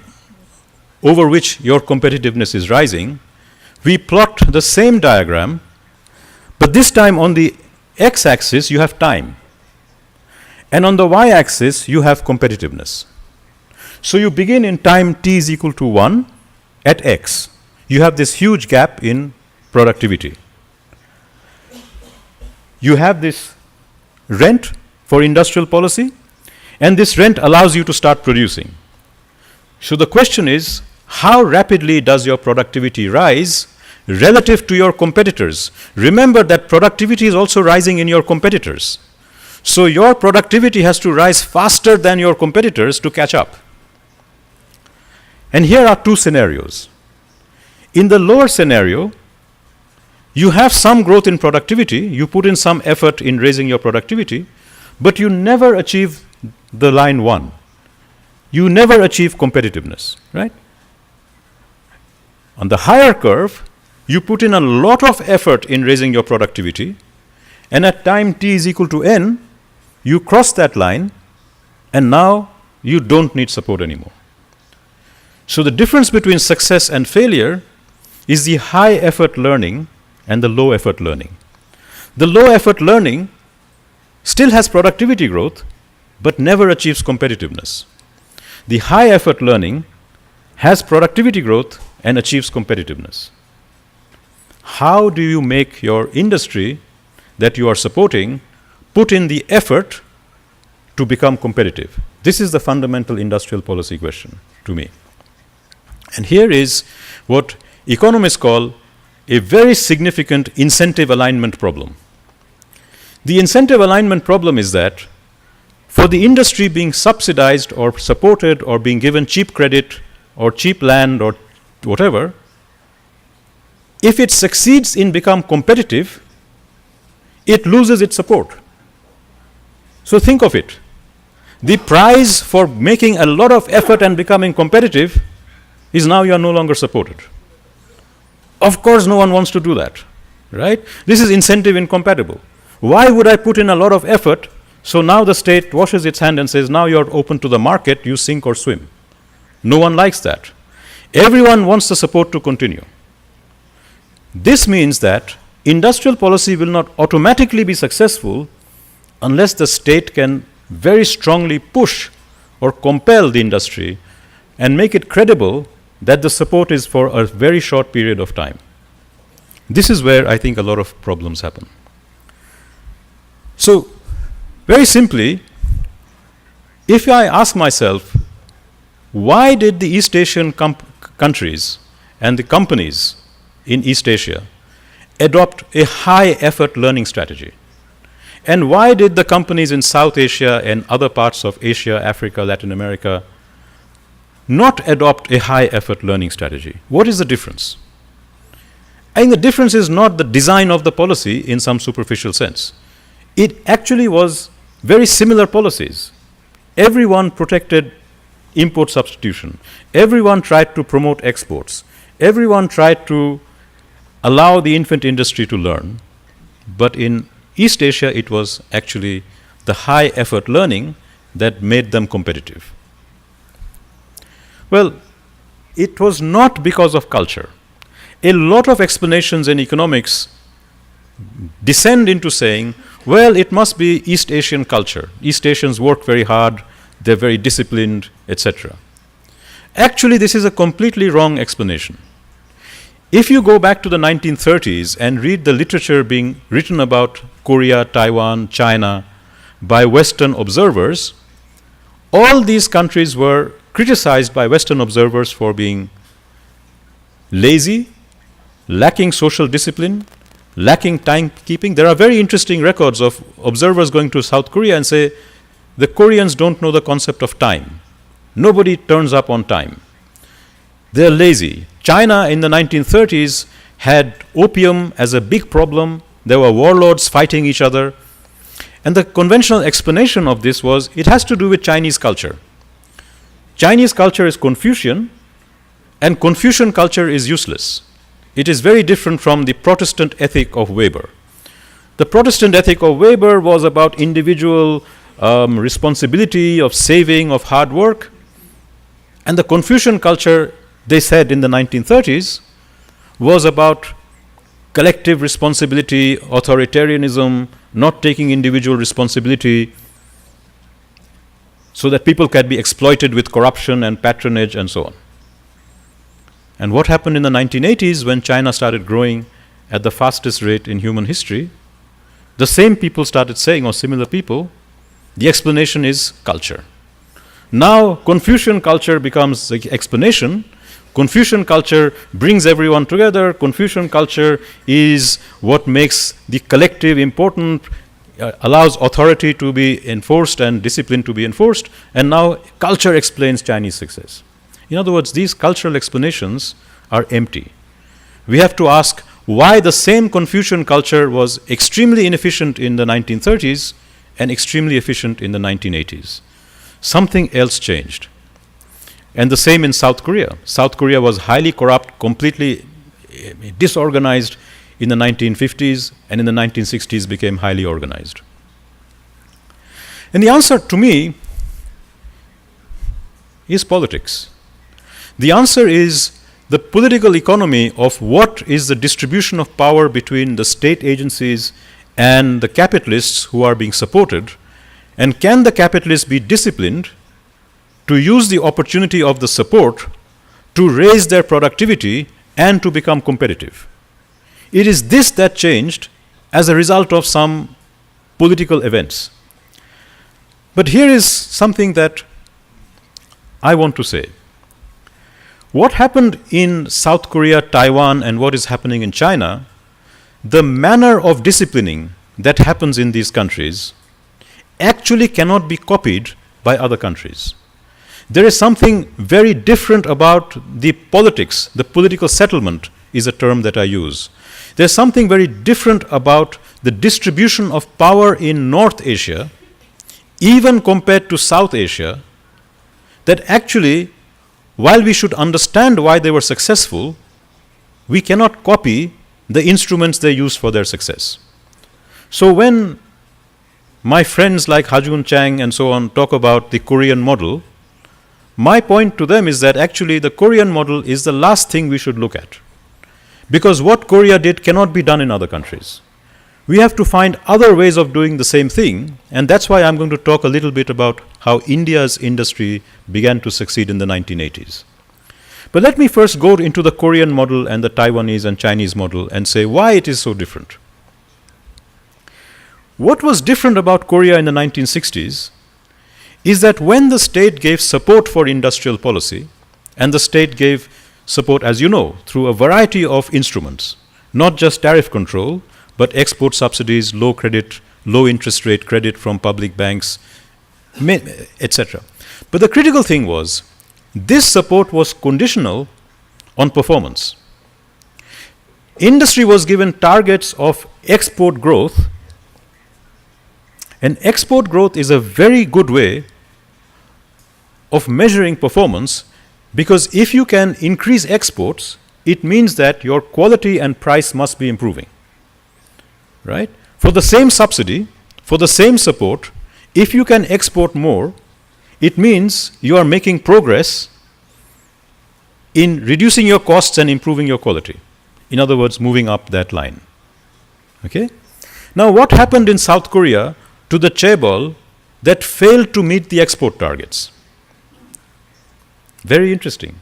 S4: over which your competitiveness is rising. We plot the same diagram, but this time on the x-axis you have time, and on the y-axis you have competitiveness. So you begin in time t is equal to 1 at x. You have this huge gap in productivity. You have this rent for industrial policy, and this rent allows you to start producing. So the question is, how rapidly does your productivity rise relative to your competitors? Remember that productivity is also rising in your competitors. So your productivity has to rise faster than your competitors to catch up. And here are two scenarios. In the lower scenario, you have some growth in productivity, you put in some effort in raising your productivity, but you never achieve the line 1. You never achieve competitiveness, right? On the higher curve, you put in a lot of effort in raising your productivity, and at time t is equal to n, you cross that line, and now you don't need support anymore. So the difference between success and failure is the high effort learning and the low effort learning. The low effort learning still has productivity growth, but never achieves competitiveness. The high effort learning has productivity growth and achieves competitiveness. How do you make your industry that you are supporting put in the effort to become competitive? This is the fundamental industrial policy question to me. And here is what economists call a very significant incentive alignment problem. The incentive alignment problem is that for the industry being subsidized or supported or being given cheap credit or cheap land or whatever, if it succeeds in becoming competitive, it loses its support. So think of it. The prize for making a lot of effort and becoming competitive is now you are no longer supported. Of course, no one wants to do that, right? This is incentive incompatible. Why would I put in a lot of effort so now the state washes its hand and says, now you're open to the market, you sink or swim? No one likes that. Everyone wants the support to continue. This means that industrial policy will not automatically be successful unless the state can very strongly push or compel the industry and make it credible that the support is for a very short period of time. This is where I think a lot of problems happen. So, very simply, if I ask myself, why did the East Asian countries and the companies in East Asia adopt a high-effort learning strategy? And why did the companies in South Asia and other parts of Asia, Africa, Latin America not adopt a high-effort learning strategy? What is the difference? I think the difference is not the design of the policy in some superficial sense. It actually was very similar policies. Everyone protected import substitution. Everyone tried to promote exports. Everyone tried to allow the infant industry to learn. But in East Asia, it was actually the high-effort learning that made them competitive. Well, it was not because of culture. A lot of explanations in economics descend into saying, well, it must be East Asian culture. East Asians work very hard, they're very disciplined, etc. Actually, this is a completely wrong explanation. If you go back to the 1930s and read the literature being written about Korea, Taiwan, China by Western observers, all these countries were criticized by Western observers for being lazy, lacking social discipline, lacking timekeeping. There are very interesting records of observers going to South Korea and say, the Koreans don't know the concept of time. Nobody turns up on time. They're lazy. China in the 1930s had opium as a big problem. There were warlords fighting each other. And the conventional explanation of this was, it has to do with Chinese culture. Chinese culture is Confucian, and Confucian culture is useless. It is very different from the Protestant ethic of Weber. The Protestant ethic of Weber was about individual responsibility, of saving, of hard work. And the Confucian culture, they said in the 1930s, was about collective responsibility, authoritarianism, not taking individual responsibility, so that people can be exploited with corruption and patronage and so on. And what happened in the 1980s when China started growing at the fastest rate in human history? The same people started saying, or similar people, the explanation is culture. Now Confucian culture becomes the explanation. Confucian culture brings everyone together. Confucian culture is what makes the collective important, allows authority to be enforced and discipline to be enforced, and now culture explains Chinese success. In other words, these cultural explanations are empty. We have to ask why the same Confucian culture was extremely inefficient in the 1930s and extremely efficient in the 1980s. Something else changed. And the same in South Korea. South Korea was highly corrupt, completely disorganized in the 1950s, and in the 1960s became highly organized. And the answer to me is politics. The answer is the political economy of what is the distribution of power between the state agencies and the capitalists who are being supported, and can the capitalists be disciplined to use the opportunity of the support to raise their productivity and to become competitive. It is this that changed as a result of some political events. But here is something that I want to say. What happened in South Korea, Taiwan, and what is happening in China, the manner of disciplining that happens in these countries actually cannot be copied by other countries. There is something very different about the politics. The political settlement is a term that I use. There's something very different about the distribution of power in North Asia, even compared to South Asia, that actually, while we should understand why they were successful, we cannot copy the instruments they used for their success. So when my friends like Hajun Chang and so on talk about the Korean model, my point to them is that actually the Korean model is the last thing we should look at. Because what Korea did cannot be done in other countries. We have to find other ways of doing the same thing, and that's why I'm going to talk a little bit about how India's industry began to succeed in the 1980s. But let me first go into the Korean model and the Taiwanese and Chinese model and say why it is so different. What was different about Korea in the 1960s is that when the state gave support for industrial policy, and the state gave support, as you know, through a variety of instruments, not just tariff control, but export subsidies, low credit, low interest rate credit from public banks, etc. But the critical thing was, this support was conditional on performance. Industry was given targets of export growth, and export growth is a very good way of measuring performance, because if you can increase exports, it means that your quality and price must be improving. Right? For the same subsidy, for the same support, if you can export more, it means you are making progress in reducing your costs and improving your quality. In other words, moving up that line. Okay? Now, what happened in South Korea to the chaebol that failed to meet the export targets? Very interesting.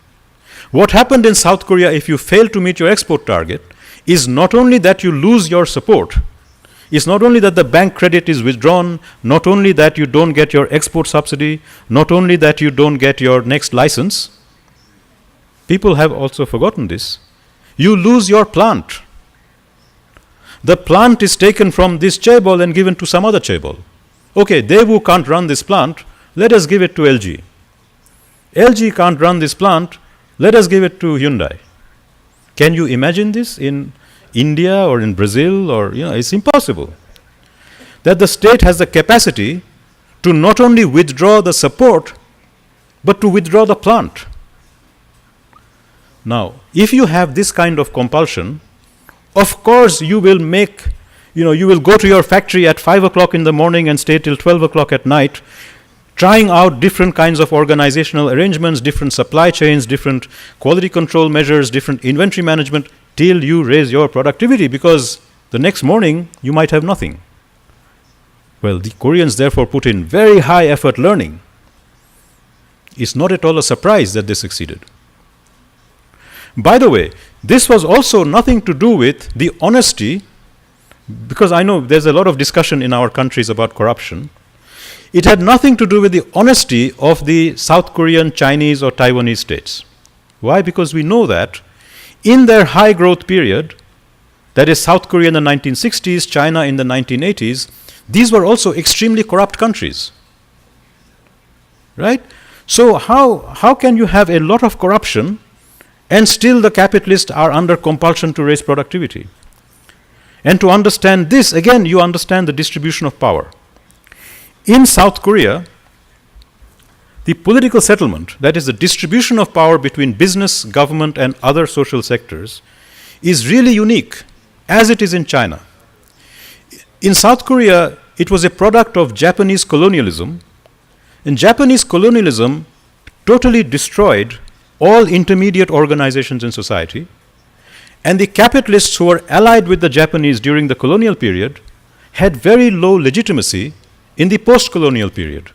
S4: What happened in South Korea if you fail to meet your export target is not only that you lose your support, it's not only that the bank credit is withdrawn, not only that you don't get your export subsidy, not only that you don't get your next license. People have also forgotten this. You lose your plant. The plant is taken from this chaebol and given to some other chaebol. Okay, Daewoo can't run this plant, let us give it to LG. LG can't run this plant, let us give it to Hyundai. Can you imagine this in India or in Brazil? Or, it's impossible. That the state has the capacity to not only withdraw the support, but to withdraw the plant. Now, if you have this kind of compulsion, of course you will make, you will go to your factory at 5 o'clock in the morning and stay till 12 o'clock at night, trying out different kinds of organizational arrangements, different supply chains, different quality control measures, different inventory management, till you raise your productivity, because the next morning you might have nothing. Well, the Koreans therefore put in very high effort learning. It's not at all a surprise that they succeeded. By the way, this was also nothing to do with the honesty, because I know there's a lot of discussion in our countries about corruption. It had nothing to do with the honesty of the South Korean, Chinese, or Taiwanese states. Why? Because we know that in their high growth period, that is South Korea in the 1960s, China in the 1980s, these were also extremely corrupt countries. Right? So how can you have a lot of corruption and still the capitalists are under compulsion to raise productivity? And to understand this, again, you understand the distribution of power. In South Korea, the political settlement, that is the distribution of power between business, government, and other social sectors, is really unique, as it is in China. In South Korea, it was a product of Japanese colonialism, and Japanese colonialism totally destroyed all intermediate organizations in society, and the capitalists who were allied with the Japanese during the colonial period had very low legitimacy in the post-colonial period.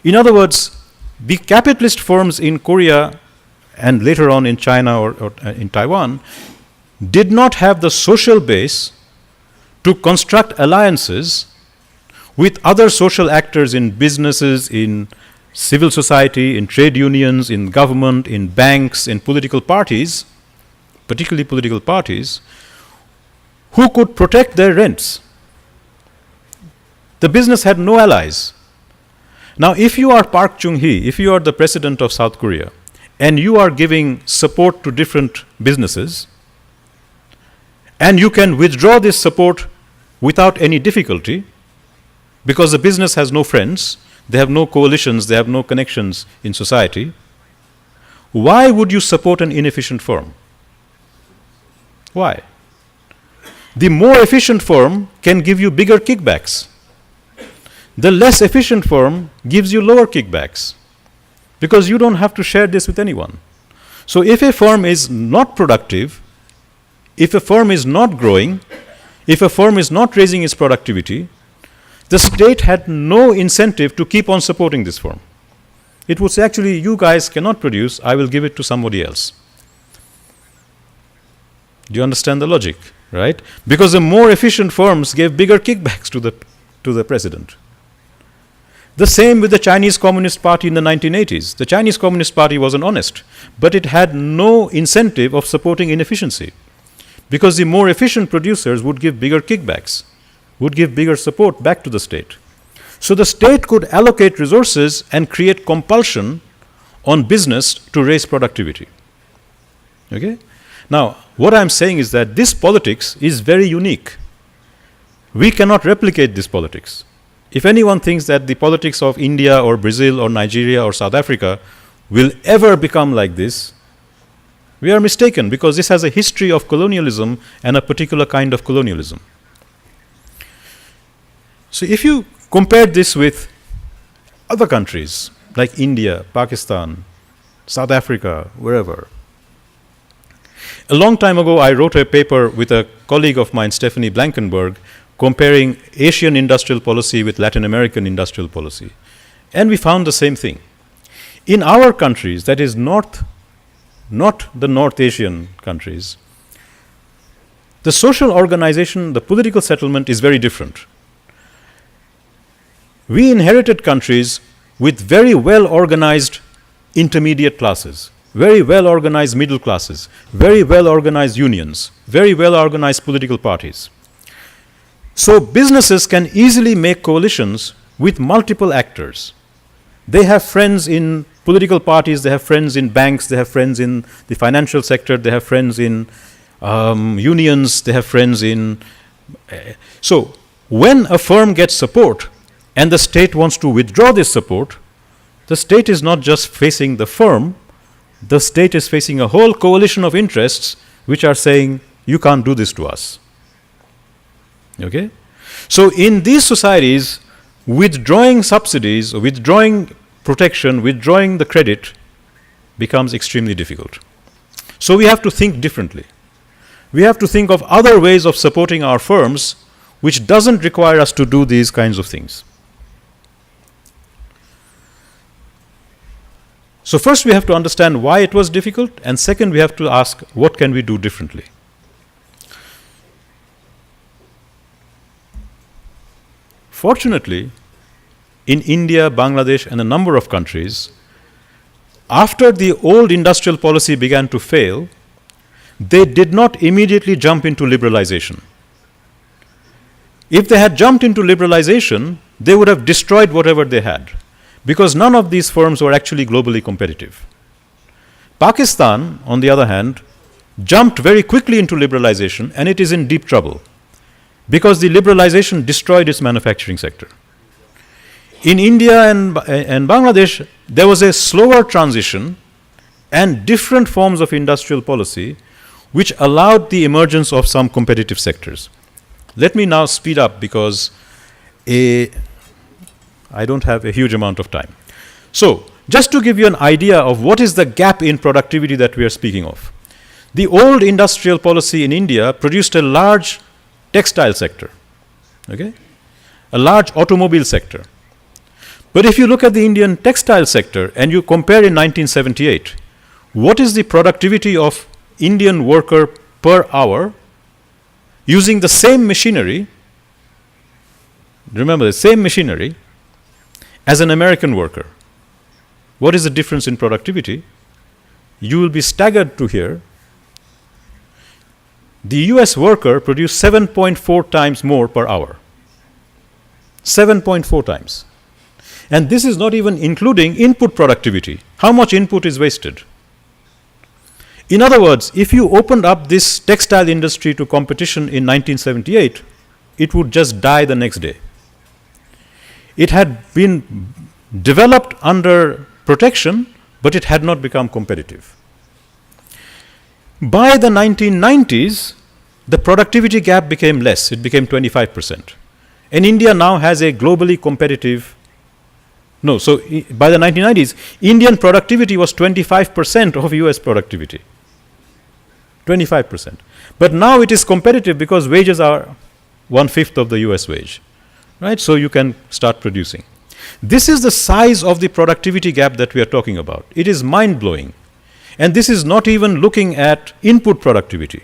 S4: In other words, the capitalist firms in Korea and later on in China or in Taiwan did not have the social base to construct alliances with other social actors in businesses, in civil society, in trade unions, in government, in banks, in political parties, particularly political parties, who could protect their rents. The business had no allies. Now, if you are Park Chung-hee, if you are the president of South Korea, and you are giving support to different businesses, and you can withdraw this support without any difficulty, because the business has no friends, they have no coalitions, they have no connections in society, why would you support an inefficient firm? Why? The more efficient firm can give you bigger kickbacks. The less efficient firm gives you lower kickbacks, because you don't have to share this with anyone. So if a firm is not productive, if a firm is not growing, if a firm is not raising its productivity, the state had no incentive to keep on supporting this firm. It would say, actually, you guys cannot produce, I will give it to somebody else. Do you understand the logic, right? Because the more efficient firms gave bigger kickbacks to the president. The same with the Chinese Communist Party in the 1980s. The Chinese Communist Party wasn't honest, but it had no incentive of supporting inefficiency, because the more efficient producers would give bigger kickbacks, would give bigger support back to the state. So the state could allocate resources and create compulsion on business to raise productivity. Okay? Now, what I'm saying is that this politics is very unique. We cannot replicate this politics. If anyone thinks that the politics of India or Brazil or Nigeria or South Africa will ever become like this, we are mistaken, because this has a history of colonialism and a particular kind of colonialism. So if you compare this with other countries like India, Pakistan, South Africa, wherever. A long time ago, I wrote a paper with a colleague of mine, Stephanie Blankenberg, comparing Asian industrial policy with Latin American industrial policy. And we found the same thing. In our countries, that is not the North Asian countries, the social organization, the political settlement is very different. We inherited countries with very well organized intermediate classes, very well organized middle classes, very well organized unions, very well organized political parties. So businesses can easily make coalitions with multiple actors. They have friends in political parties, they have friends in banks, they have friends in the financial sector, they have friends in unions, they have friends in... So when a firm gets support and the state wants to withdraw this support, the state is not just facing the firm, the state is facing a whole coalition of interests which are saying, you can't do this to us. Okay? So in these societies, withdrawing subsidies, withdrawing protection, withdrawing the credit becomes extremely difficult. So we have to think differently. We have to think of other ways of supporting our firms which doesn't require us to do these kinds of things. So first we have to understand why it was difficult, and second we have to ask, what can we do differently? Fortunately, in India, Bangladesh, and a number of countries, after the old industrial policy began to fail, they did not immediately jump into liberalization. If they had jumped into liberalization, they would have destroyed whatever they had, because none of these firms were actually globally competitive. Pakistan, on the other hand, jumped very quickly into liberalization, and it is in deep trouble, because the liberalization destroyed its manufacturing sector. In India and Bangladesh, there was a slower transition and different forms of industrial policy which allowed the emergence of some competitive sectors. Let me now speed up, because I don't have a huge amount of time. So, just to give you an idea of what is the gap in productivity that we are speaking of. The old industrial policy in India produced a large textile sector, okay? A large automobile sector. But if you look at the Indian textile sector and you compare in 1978, what is the productivity of Indian worker per hour using the same machinery, remember the same machinery, as an American worker? What is the difference in productivity? You will be staggered to hear the US worker produced 7.4 times more per hour. 7.4 times. And this is not even including input productivity. How much input is wasted? In other words, if you opened up this textile industry to competition in 1978, it would just die the next day. It had been developed under protection, but it had not become competitive. By the 1990s, the productivity gap became less. It became 25%. And India now has a globally competitive... by the 1990s, Indian productivity was 25% of US productivity. 25%. But now it is competitive because wages are 1/5 of the US wage. right? So you can start producing. This is the size of the productivity gap that we are talking about. It is mind-blowing. And this is not even looking at input productivity.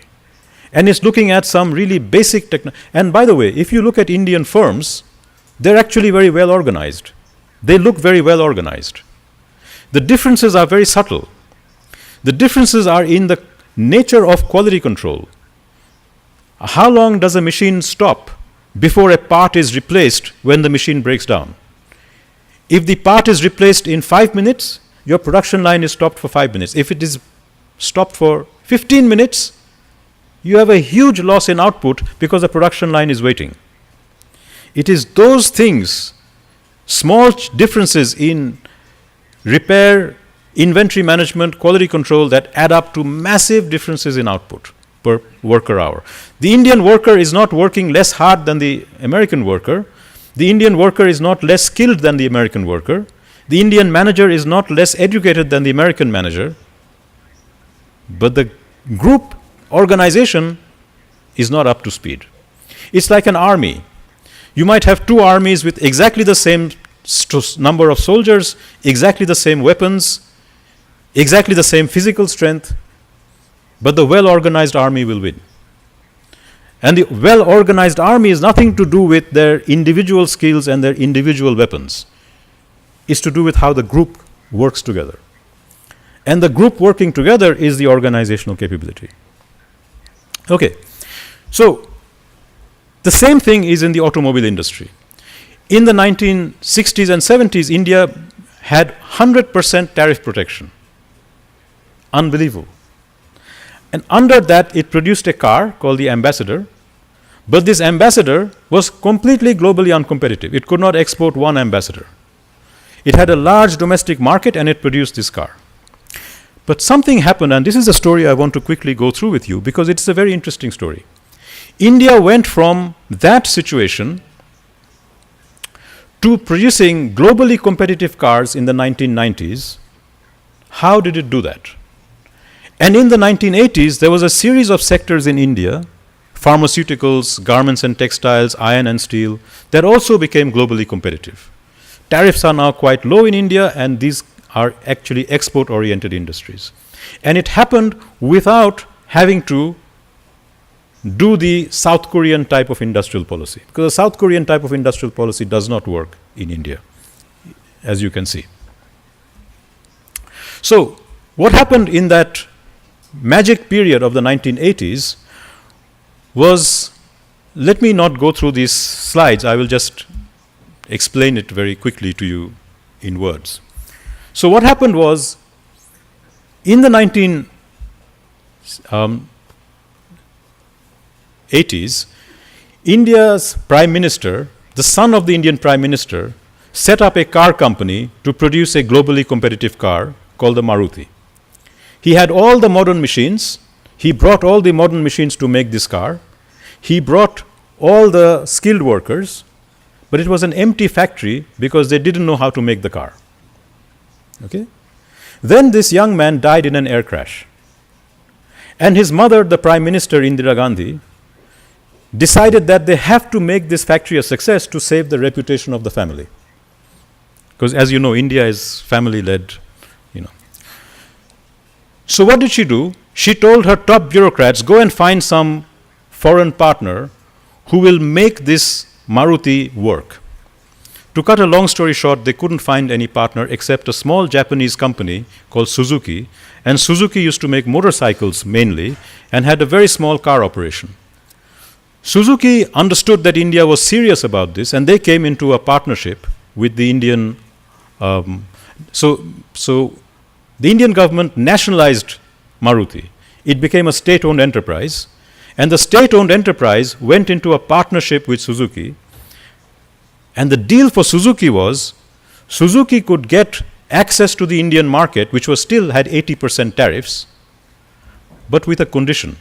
S4: And it's looking at some really basic technology. And by the way, if you look at Indian firms, they're actually very well organized. They look very well organized. The differences are very subtle. The differences are in the nature of quality control. How long does a machine stop before a part is replaced when the machine breaks down? If the part is replaced in 5 minutes, your production line is stopped for 5 minutes. If it is stopped for 15 minutes, you have a huge loss in output because the production line is waiting. It is those things, small differences in repair, inventory management, quality control, that add up to massive differences in output per worker hour. The Indian worker is not working less hard than the American worker. The Indian worker is not less skilled than the American worker. The Indian manager is not less educated than the American manager. But the group organization is not up to speed. It's like an army. You might have two armies with exactly the same number of soldiers, exactly the same weapons, exactly the same physical strength, but the well-organized army will win. And the well-organized army is nothing to do with their individual skills and their individual weapons. It's to do with how the group works together. And the group working together is the organizational capability. Okay, so the same thing is in the automobile industry. In the 1960s and 70s, India had 100% tariff protection. Unbelievable. And under that, it produced a car called the Ambassador. But this Ambassador was completely globally uncompetitive. It could not export one Ambassador. It had a large domestic market and it produced this car. But something happened, and this is a story I want to quickly go through with you because it's a very interesting story. India went from that situation to producing globally competitive cars in the 1990s. How did it do that? And in the 1980s, there was a series of sectors in India, pharmaceuticals, garments and textiles, iron and steel, that also became globally competitive. Tariffs are now quite low in India, and these are actually export-oriented industries. And it happened without having to do the South Korean type of industrial policy, because the South Korean type of industrial policy does not work in India, as you can see. So, what happened in that magic period of the 1980s was, let me not go through these slides, I will just explain it very quickly to you in words. So what happened was, in the 1980s, India's Prime Minister, the son of the Indian Prime Minister, set up a car company to produce a globally competitive car called the Maruti. He had all the modern machines. He brought all the modern machines to make this car. He brought all the skilled workers, but it was an empty factory because they didn't know how to make the car. Okay? Then this young man died in an air crash. And his mother, the Prime Minister Indira Gandhi, decided that they have to make this factory a success to save the reputation of the family. Because as you know, India is family-led, So what did she do? She told her top bureaucrats, go and find some foreign partner who will make this Maruti work. To cut a long story short, they couldn't find any partner except a small Japanese company called Suzuki. And Suzuki used to make motorcycles mainly and had a very small car operation. Suzuki understood that India was serious about this, and they came into a partnership with the Indian. So the Indian government nationalized Maruti. It became a state-owned enterprise, and the state-owned enterprise went into a partnership with Suzuki. And the deal for Suzuki was, Suzuki could get access to the Indian market, which was still had 80% tariffs, but with a condition.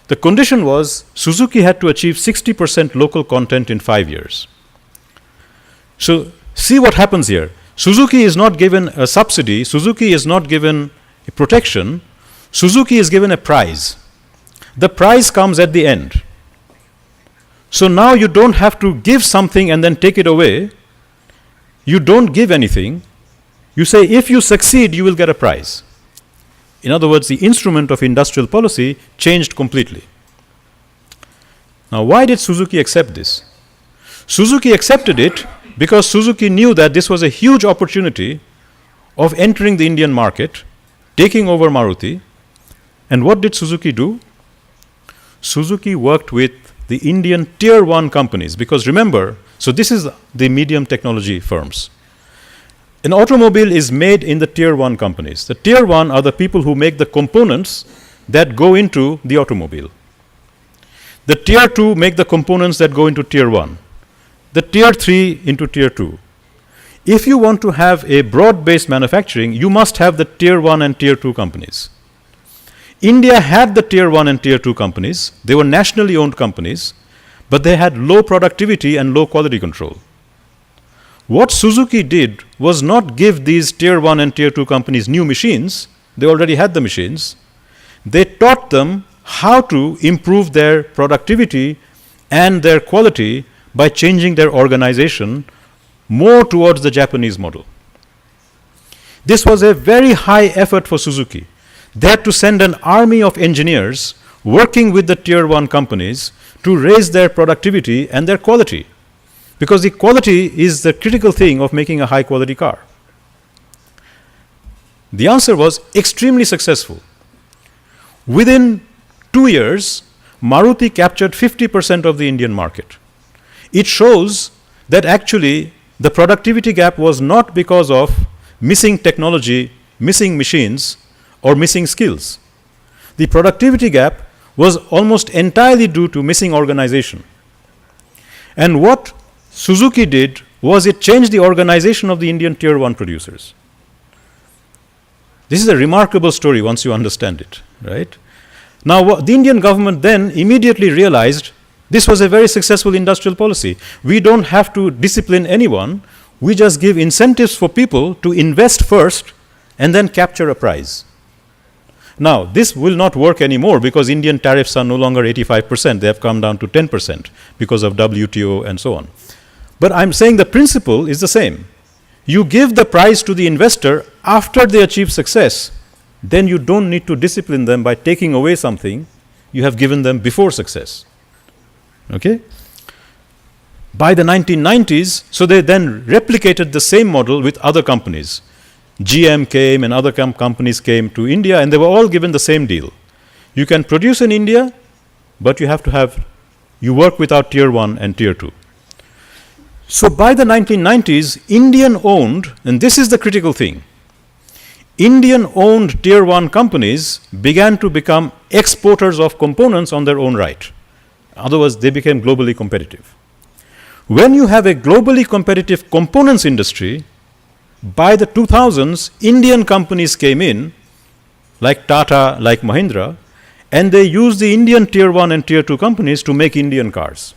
S4: The condition was Suzuki had to achieve 60% local content in 5 years. So see what happens here. Suzuki is not given a subsidy, Suzuki is not given a protection, Suzuki is given a prize. The prize comes at the end. So now you don't have to give something and then take it away. You don't give anything. You say, if you succeed, you will get a prize. In other words, the instrument of industrial policy changed completely. Now, why did Suzuki accept this? Suzuki accepted it because Suzuki knew that this was a huge opportunity of entering the Indian market, taking over Maruti. And what did Suzuki do? Suzuki worked with the Indian tier 1 companies, because remember, so this is the medium technology firms. An automobile is made in the tier 1 companies. The tier 1 are the people who make the components that go into the automobile. The tier 2 make the components that go into tier 1. The tier 3 into tier 2. If you want to have a broad-based manufacturing, you must have the tier 1 and tier 2 companies. India had the tier 1 and tier 2 companies. They were nationally owned companies, but they had low productivity and low quality control. What Suzuki did was not give these tier 1 and tier 2 companies new machines. They already had the machines. They taught them how to improve their productivity and their quality by changing their organization more towards the Japanese model. This was a very high effort for Suzuki. They had to send an army of engineers working with the tier 1 companies to raise their productivity and their quality, because the quality is the critical thing of making a high quality car. The answer was extremely successful. Within 2 years, Maruti captured 50% of the Indian market. It shows that actually the productivity gap was not because of missing technology, missing machines, or missing skills. The productivity gap was almost entirely due to missing organization. And what Suzuki did was it changed the organization of the Indian tier 1 producers. This is a remarkable story once you understand it, right? Now, the Indian government then immediately realized this was a very successful industrial policy. We don't have to discipline anyone. We just give incentives for people to invest first and then capture a prize. Now, this will not work anymore because Indian tariffs are no longer 85%. They have come down to 10% because of WTO and so on. But I'm saying the principle is the same. You give the prize to the investor after they achieve success. Then you don't need to discipline them by taking away something you have given them before success. Okay? By the 1990s, so they then replicated the same model with other companies. GM came and other companies came to India, and they were all given the same deal. You can produce in India, but you work without tier 1 and tier 2. So by the 1990s, Indian owned, and this is the critical thing, Indian owned tier 1 companies began to become exporters of components on their own right. Otherwise, they became globally competitive. When you have a globally competitive components industry, by the 2000s, Indian companies came in, like Tata, like Mahindra, and they used the Indian tier 1 and tier 2 companies to make Indian cars.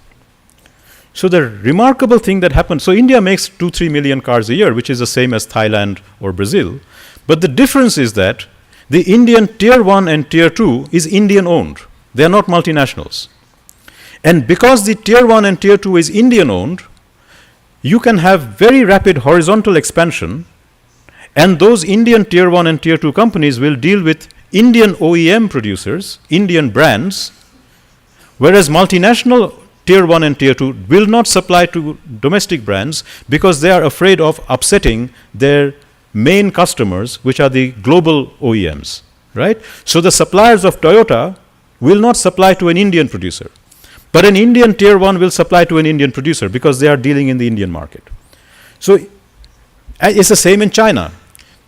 S4: So the remarkable thing that happened, so India makes 2-3 million cars a year, which is the same as Thailand or Brazil. But the difference is that the Indian tier 1 and tier 2 is Indian owned. They are not multinationals. And because the tier 1 and tier 2 is Indian owned, you can have very rapid horizontal expansion, and those Indian tier 1 and tier 2 companies will deal with Indian OEM producers, Indian brands, whereas multinational tier 1 and tier 2 will not supply to domestic brands because they are afraid of upsetting their main customers, which are the global OEMs, right? So the suppliers of Toyota will not supply to an Indian producer. But an Indian tier 1 will supply to an Indian producer because they are dealing in the Indian market. So it's the same in China.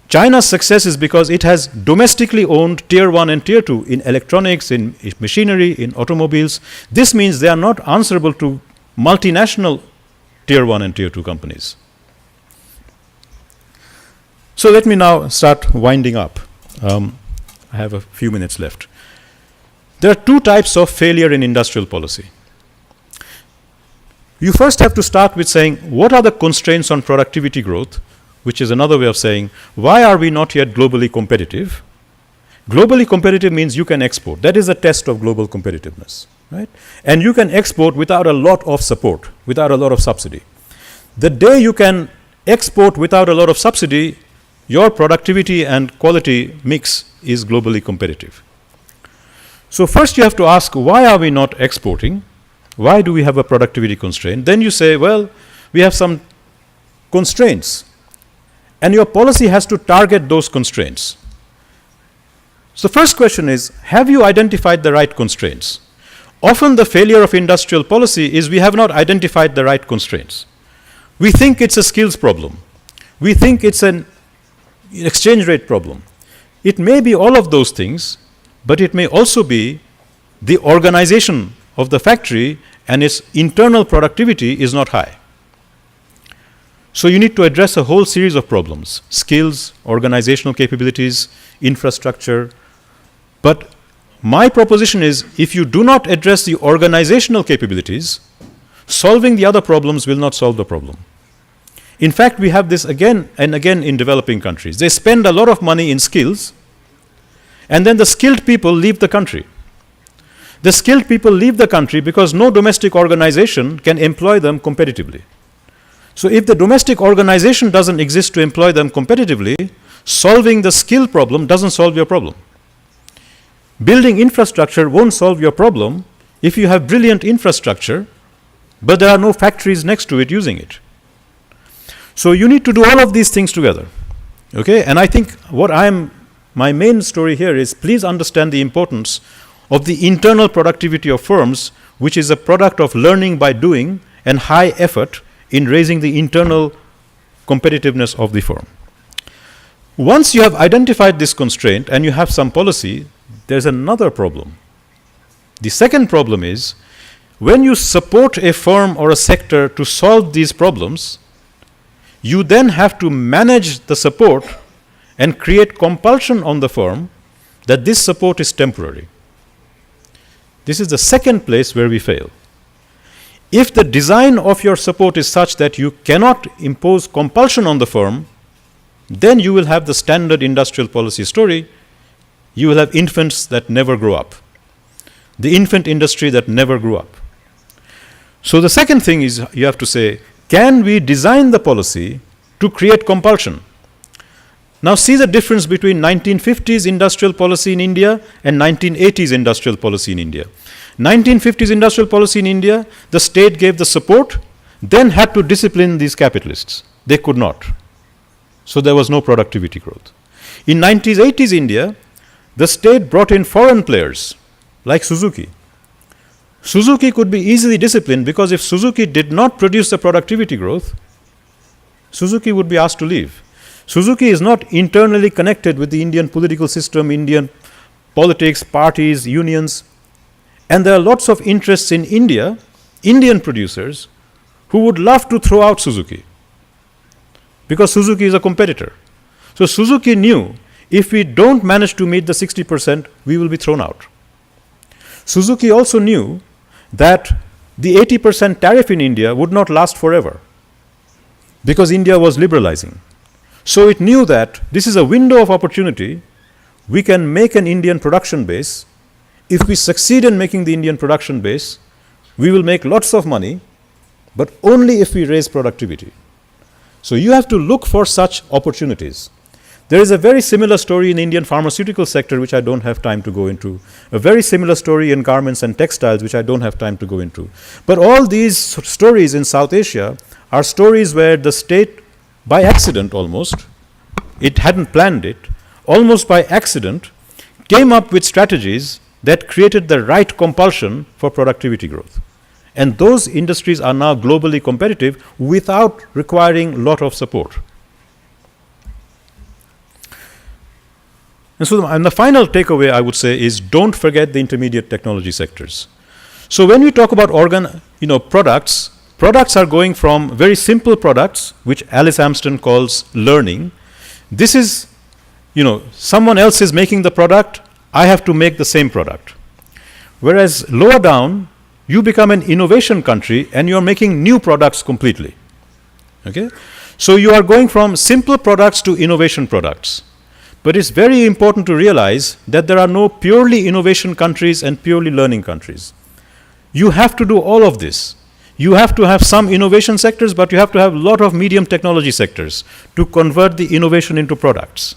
S4: China's success is because it has domestically owned tier 1 and tier 2 in electronics, in machinery, in automobiles. This means they are not answerable to multinational tier 1 and tier 2 companies. So let me now start winding up. I have a few minutes left. There are two types of failure in industrial policy. You first have to start with saying, what are the constraints on productivity growth, which is another way of saying, why are we not yet globally competitive? Globally competitive means you can export. That is a test of global competitiveness. right? And you can export without a lot of support, without a lot of subsidy. The day you can export without a lot of subsidy, your productivity and quality mix is globally competitive. So first you have to ask, why are we not exporting? Why do we have a productivity constraint? Then you say, well, we have some constraints. And your policy has to target those constraints. So the first question is, have you identified the right constraints? Often the failure of industrial policy is we have not identified the right constraints. We think it's a skills problem. We think it's an exchange rate problem. It may be all of those things, but it may also be the organization of the factory and its internal productivity is not high. So you need to address a whole series of problems: skills, organizational capabilities, infrastructure. But my proposition is, if you do not address the organizational capabilities, solving the other problems will not solve the problem. In fact, we have this again and again in developing countries. They spend a lot of money in skills, and then the skilled people leave the country. The skilled people leave the country because no domestic organization can employ them competitively. So if the domestic organization doesn't exist to employ them competitively, solving the skill problem doesn't solve your problem. Building infrastructure won't solve your problem if you have brilliant infrastructure, but there are no factories next to it using it. So you need to do all of these things together. Okay? And I think my main story here is, please understand the importance of the internal productivity of firms, which is a product of learning by doing and high effort in raising the internal competitiveness of the firm. Once you have identified this constraint and you have some policy, there's another problem. The second problem is, when you support a firm or a sector to solve these problems, you then have to manage the support and create compulsion on the firm that this support is temporary. This is the second place where we fail. If the design of your support is such that you cannot impose compulsion on the firm, then you will have the standard industrial policy story. You will have infants that never grow up. The infant industry that never grew up. So the second thing is, you have to say, can we design the policy to create compulsion? Now see the difference between 1950s industrial policy in India and 1980s industrial policy in India. 1950s industrial policy in India, the state gave the support, then had to discipline these capitalists. They could not. So there was no productivity growth. In 1980s India, the state brought in foreign players like Suzuki. Suzuki could be easily disciplined because if Suzuki did not produce the productivity growth, Suzuki would be asked to leave. Suzuki is not internally connected with the Indian political system, Indian politics, parties, unions. And there are lots of interests in India, Indian producers, who would love to throw out Suzuki because Suzuki is a competitor. So Suzuki knew, if we don't manage to meet the 60%, we will be thrown out. Suzuki also knew that the 80% tariff in India would not last forever because India was liberalizing. So it knew that this is a window of opportunity. We can make an Indian production base. If we succeed in making the Indian production base, we will make lots of money, but only if we raise productivity. So you have to look for such opportunities. There is a very similar story in the Indian pharmaceutical sector, which I don't have time to go into. A very similar story in garments and textiles, which I don't have time to go into. But all these stories in South Asia are stories where the state, by accident almost, it hadn't planned it, almost by accident, came up with strategies that created the right compulsion for productivity growth. And those industries are now globally competitive without requiring a lot of support. And so the final takeaway I would say is, don't forget the intermediate technology sectors. So when we talk about products, products are going from very simple products, which Alice Amston calls learning. This is, someone else is making the product, I have to make the same product. Whereas lower down, you become an innovation country and you're making new products completely. Okay? So you are going from simple products to innovation products. But it's very important to realize that there are no purely innovation countries and purely learning countries. You have to do all of this. You have to have some innovation sectors, but you have to have a lot of medium technology sectors to convert the innovation into products.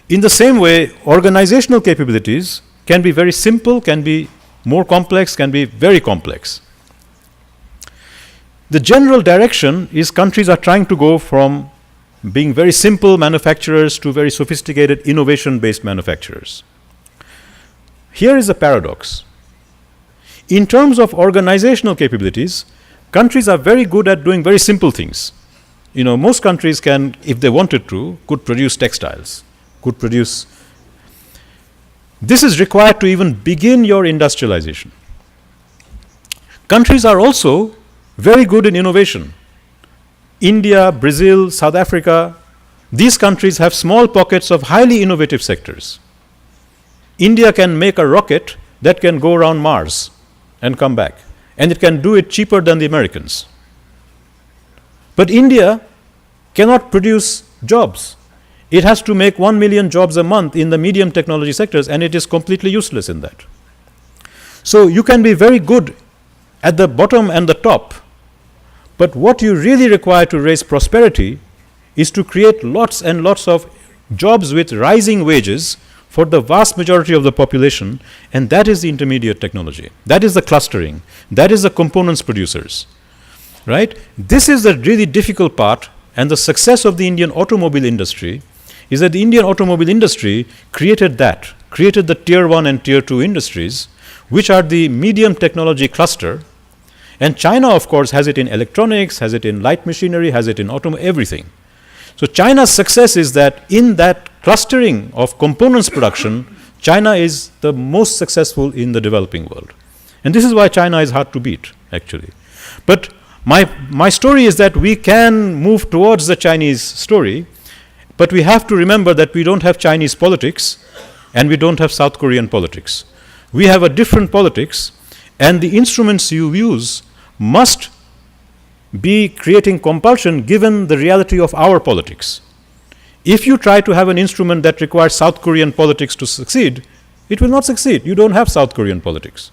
S4: In the same way, organizational capabilities can be very simple, can be more complex, can be very complex. The general direction is countries are trying to go from being very simple manufacturers to very sophisticated innovation-based manufacturers. Here is a paradox. In terms of organizational capabilities, countries are very good at doing very simple things. Most countries can, if they wanted to, could produce textiles, could produce. This is required to even begin your industrialization. Countries are also very good in innovation. India, Brazil, South Africa, these countries have small pockets of highly innovative sectors. India can make a rocket that can go around Mars and come back, and it can do it cheaper than the Americans. But India cannot produce jobs. It has to make 1 million jobs a month in the medium technology sectors, and it is completely useless in that. So you can be very good at the bottom and the top, but what you really require to raise prosperity is to create lots and lots of jobs with rising wages for the vast majority of the population, and that is the intermediate technology. That is the clustering. That is the components producers. Right? This is the really difficult part, and the success of the Indian automobile industry is that the Indian automobile industry created the tier 1 and tier 2 industries, which are the medium technology cluster. And China, of course, has it in electronics, has it in light machinery, has it in everything. So China's success is that in that clustering of components production, China is the most successful in the developing world. And this is why China is hard to beat, actually. But my story is that we can move towards the Chinese story, but we have to remember that we don't have Chinese politics and we don't have South Korean politics. We have a different politics, and the instruments you use must be creating compulsion given the reality of our politics. If you try to have an instrument that requires South Korean politics to succeed, it will not succeed. You don't have South Korean politics.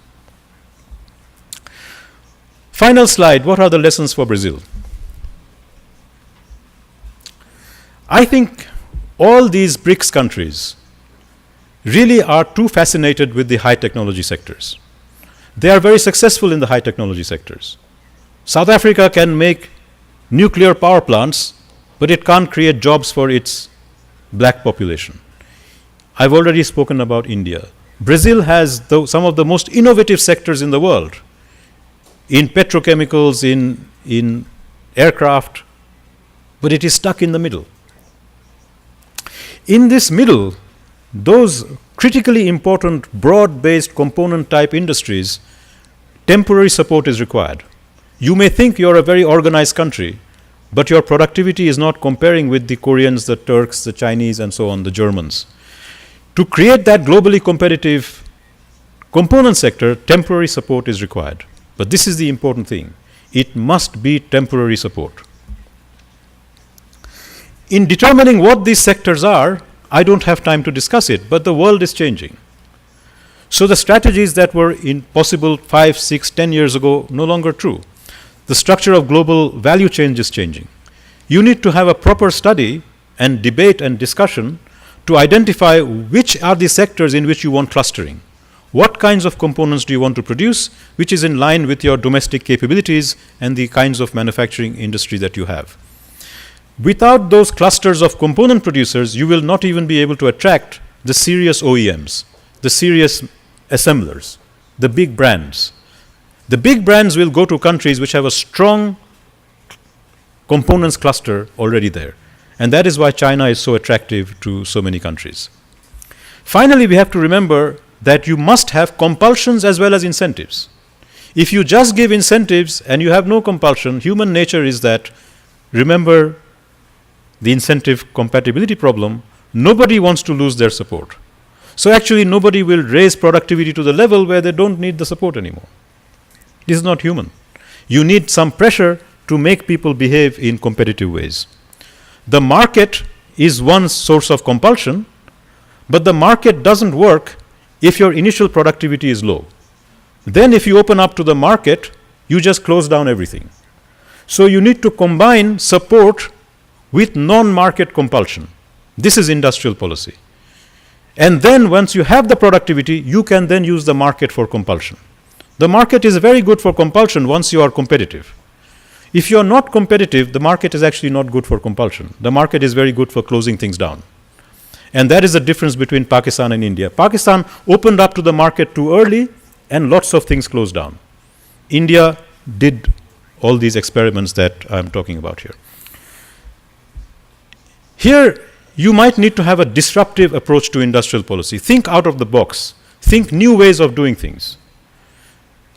S4: Final slide, what are the lessons for Brazil? I think all these BRICS countries really are too fascinated with the high technology sectors. They are very successful in the high technology sectors. South Africa can make nuclear power plants, but it can't create jobs for its black population. I've already spoken about India. Brazil has some of the most innovative sectors in the world, in petrochemicals, in aircraft, but it is stuck in the middle. In this middle, those critically important broad-based component type industries, temporary support is required. You may think you're a very organized country, but your productivity is not comparing with the Koreans, the Turks, the Chinese, and so on, the Germans. To create that globally competitive component sector, temporary support is required. But this is the important thing. It must be temporary support. In determining what these sectors are, I don't have time to discuss it, but the world is changing. So the strategies that were possible 5, 6, 10 years ago no longer true. The structure of global value chain is changing. You need to have a proper study and debate and discussion to identify which are the sectors in which you want clustering. What kinds of components do you want to produce, which is in line with your domestic capabilities and the kinds of manufacturing industry that you have. Without those clusters of component producers, you will not even be able to attract the serious OEMs, the serious assemblers, the big brands. The big brands will go to countries which have a strong components cluster already there. And that is why China is so attractive to so many countries. Finally, we have to remember that you must have compulsions as well as incentives. If you just give incentives and you have no compulsion, human nature is that, remember the incentive compatibility problem, nobody wants to lose their support. So actually nobody will raise productivity to the level where they don't need the support anymore. This is not human. You need some pressure to make people behave in competitive ways. The market is one source of compulsion, but the market doesn't work if your initial productivity is low. then if you open up to the market, you just close down everything. So you need to combine support with non-market compulsion. This is industrial policy. And then once you have the productivity, you can then use the market for compulsion. The market is very good for compulsion once you are competitive. If you are not competitive, the market is actually not good for compulsion. The market is very good for closing things down. And that is the difference between Pakistan and India. Pakistan opened up to the market too early and lots of things closed down. India did all these experiments that I'm talking about here. Here, you might need to have a disruptive approach to industrial policy. Think out of the box. Think new ways of doing things.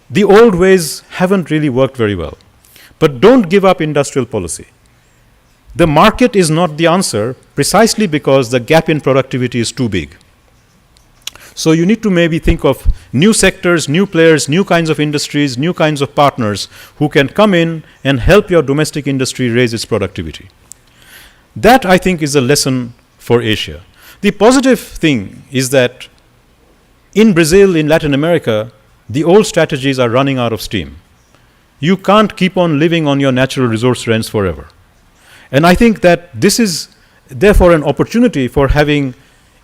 S4: The old ways haven't really worked very well. But don't give up industrial policy. The market is not the answer precisely because the gap in productivity is too big. So you need to maybe think of new sectors, new players, new kinds of industries, new kinds of partners who can come in and help your domestic industry raise its productivity. That, I think, is a lesson for Asia. The positive thing is that in Brazil, in Latin America, the old strategies are running out of steam. You can't keep on living on your natural resource rents forever. And I think that this is therefore an opportunity for having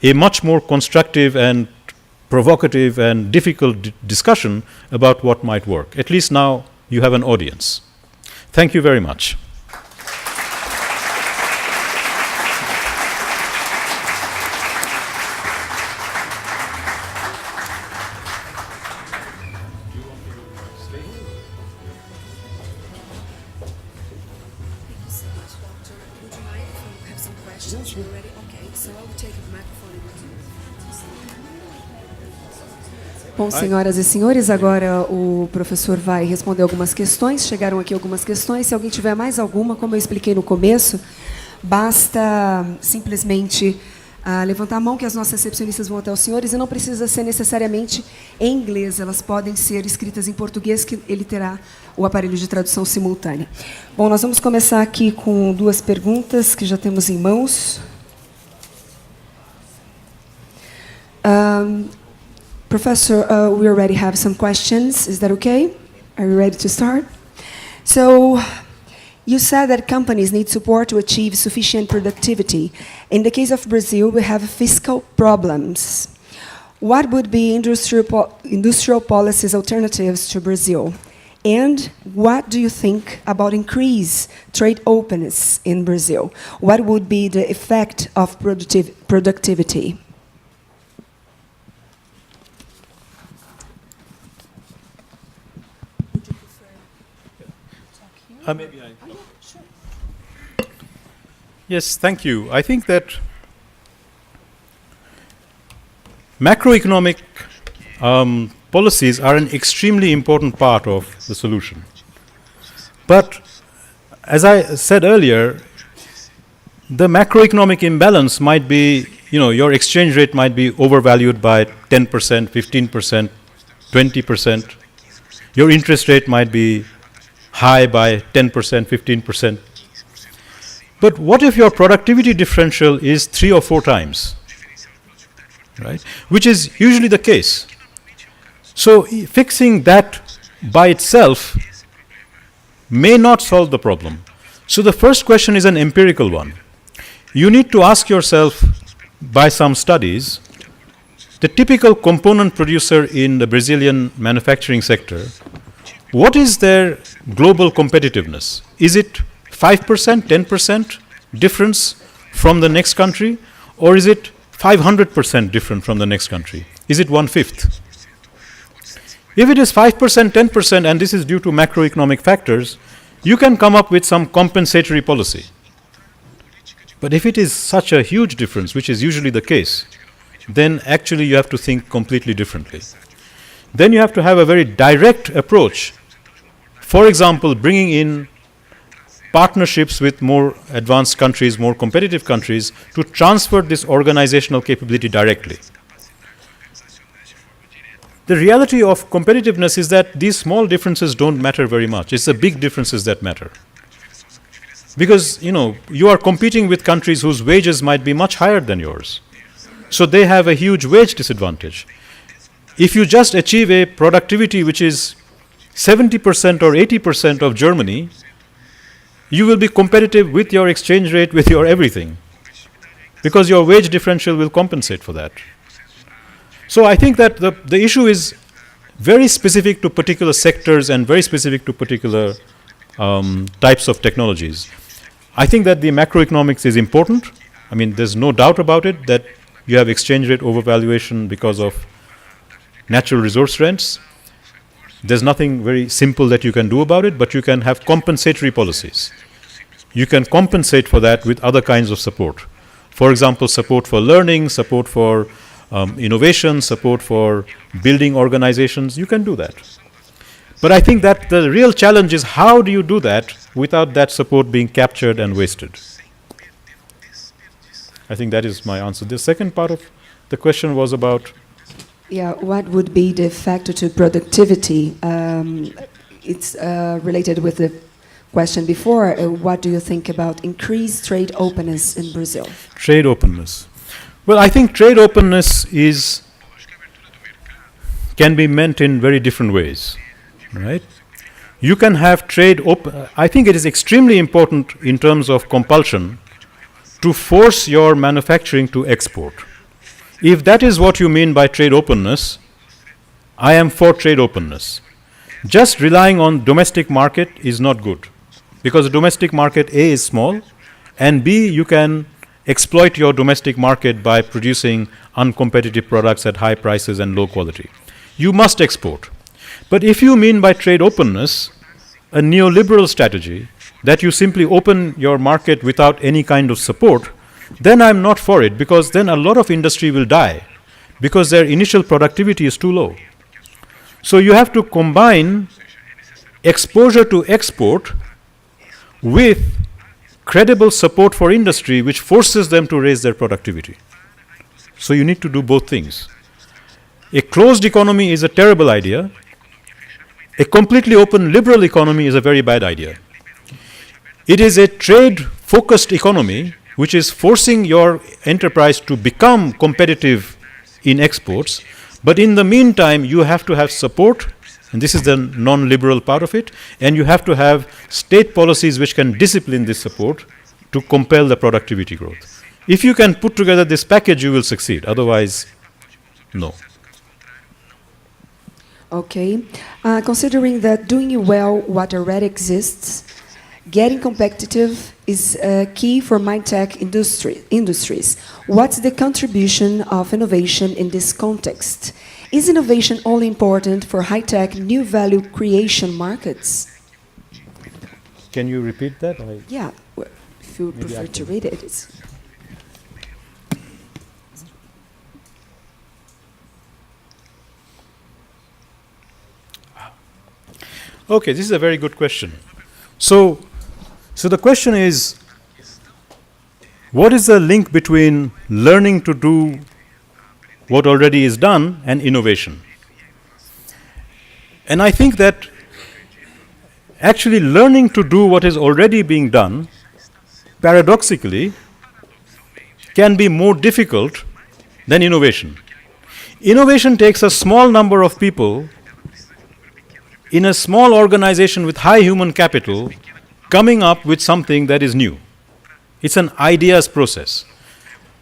S4: a much more constructive and provocative and difficult discussion about what might work. At least now you have an audience. Thank you very much.
S1: Bom, senhoras e senhores, agora o professor vai responder algumas questões. Chegaram aqui algumas questões. Se alguém tiver mais alguma, como eu expliquei no começo, basta simplesmente levantar a mão que as nossas recepcionistas vão até os senhores e não precisa ser necessariamente em inglês. Elas podem ser escritas em português, que ele terá o aparelho de tradução simultânea. Bom, nós vamos começar aqui com duas perguntas que já temos em mãos. Professor, we already have some questions. Is that okay? Are you ready to start? So, you said that companies need support to achieve sufficient productivity. In the case of Brazil, we have fiscal problems. What would be industrial policies alternatives to Brazil? And what do you think about increased trade openness in Brazil? What would be the effect of productivity?
S4: Maybe I. Oh, sure. Yes, thank you. I think that macroeconomic policies are an extremely important part of the solution. But as I said earlier, the macroeconomic imbalance might be, your exchange rate might be overvalued by 10%, 15%, 20%. Your interest rate might be high by 10%, 15%. But what if your productivity differential is 3 or 4 times, right? Which is usually the case. So fixing that by itself may not solve the problem. So the first question is an empirical one. You need to ask yourself, by some studies, the typical component producer in the Brazilian manufacturing sector, what is their global competitiveness? Is it 5%, 10% difference from the next country? Or is it 500% different from the next country? Is it 1/5? If it is 5%, 10%, and this is due to macroeconomic factors, you can come up with some compensatory policy. But if it is such a huge difference, which is usually the case, then actually you have to think completely differently. Then you have to have a very direct approach. For example, bringing in partnerships with more advanced countries, more competitive countries, to transfer this organizational capability directly. The reality of competitiveness is that these small differences don't matter very much. It's the big differences that matter. Because, you are competing with countries whose wages might be much higher than yours. So they have a huge wage disadvantage. If you just achieve a productivity which is 70% or 80% of Germany, you will be competitive with your exchange rate, with your everything, because your wage differential will compensate for that. So I think that the issue is very specific to particular sectors and very specific to particular types of technologies. I think that the macroeconomics is important. I mean, there's no doubt about it that you have exchange rate overvaluation because of natural resource rents. There's nothing very simple that you can do about it, but you can have compensatory policies. You can compensate for that with other kinds of support. For example, support for learning, support for innovation, support for building organizations. You can do that. But I think that the real challenge is how do you do that without that support being captured and wasted? I think that is my answer. The second part of the question was about...
S1: Yeah, what would be the factor to productivity? It's related with the question before. What do you think about increased trade openness in Brazil?
S4: Trade openness. Well, I think trade openness can be meant in very different ways, right? You can have trade open. I think it is extremely important in terms of compulsion to force your manufacturing to export. If that is what you mean by trade openness, I am for trade openness. Just relying on domestic market is not good, because the domestic market, A, is small, and B, you can exploit your domestic market by producing uncompetitive products at high prices and low quality. You must export. But if you mean by trade openness a neoliberal strategy, that you simply open your market without any kind of support, then I'm not for it, because then a lot of industry will die because their initial productivity is too low. So you have to combine exposure to export with credible support for industry which forces them to raise their productivity. So you need to do both things. A closed economy is a terrible idea. A completely open liberal economy is a very bad idea. It is a trade-focused economy which is forcing your enterprise to become competitive in exports, but in the meantime you have to have support, and this is the non-liberal part of it, and you have to have state policies which can discipline this support to compel the productivity growth. If you can put together this package, you will succeed. Otherwise, no.
S1: Okay. Considering that doing well what already exists, getting competitive is key for tech industries. What's the contribution of innovation in this context? Is innovation only important for high-tech new value creation markets?
S4: Can you repeat that?
S1: Yeah, if you prefer to read it. It's
S4: Okay, this is a very good question. So the question is, what is the link between learning to do what already is done and innovation? And I think that actually learning to do what is already being done, paradoxically, can be more difficult than innovation. Innovation takes a small number of people in a small organization with high human capital coming up with something that is new. It's an ideas process.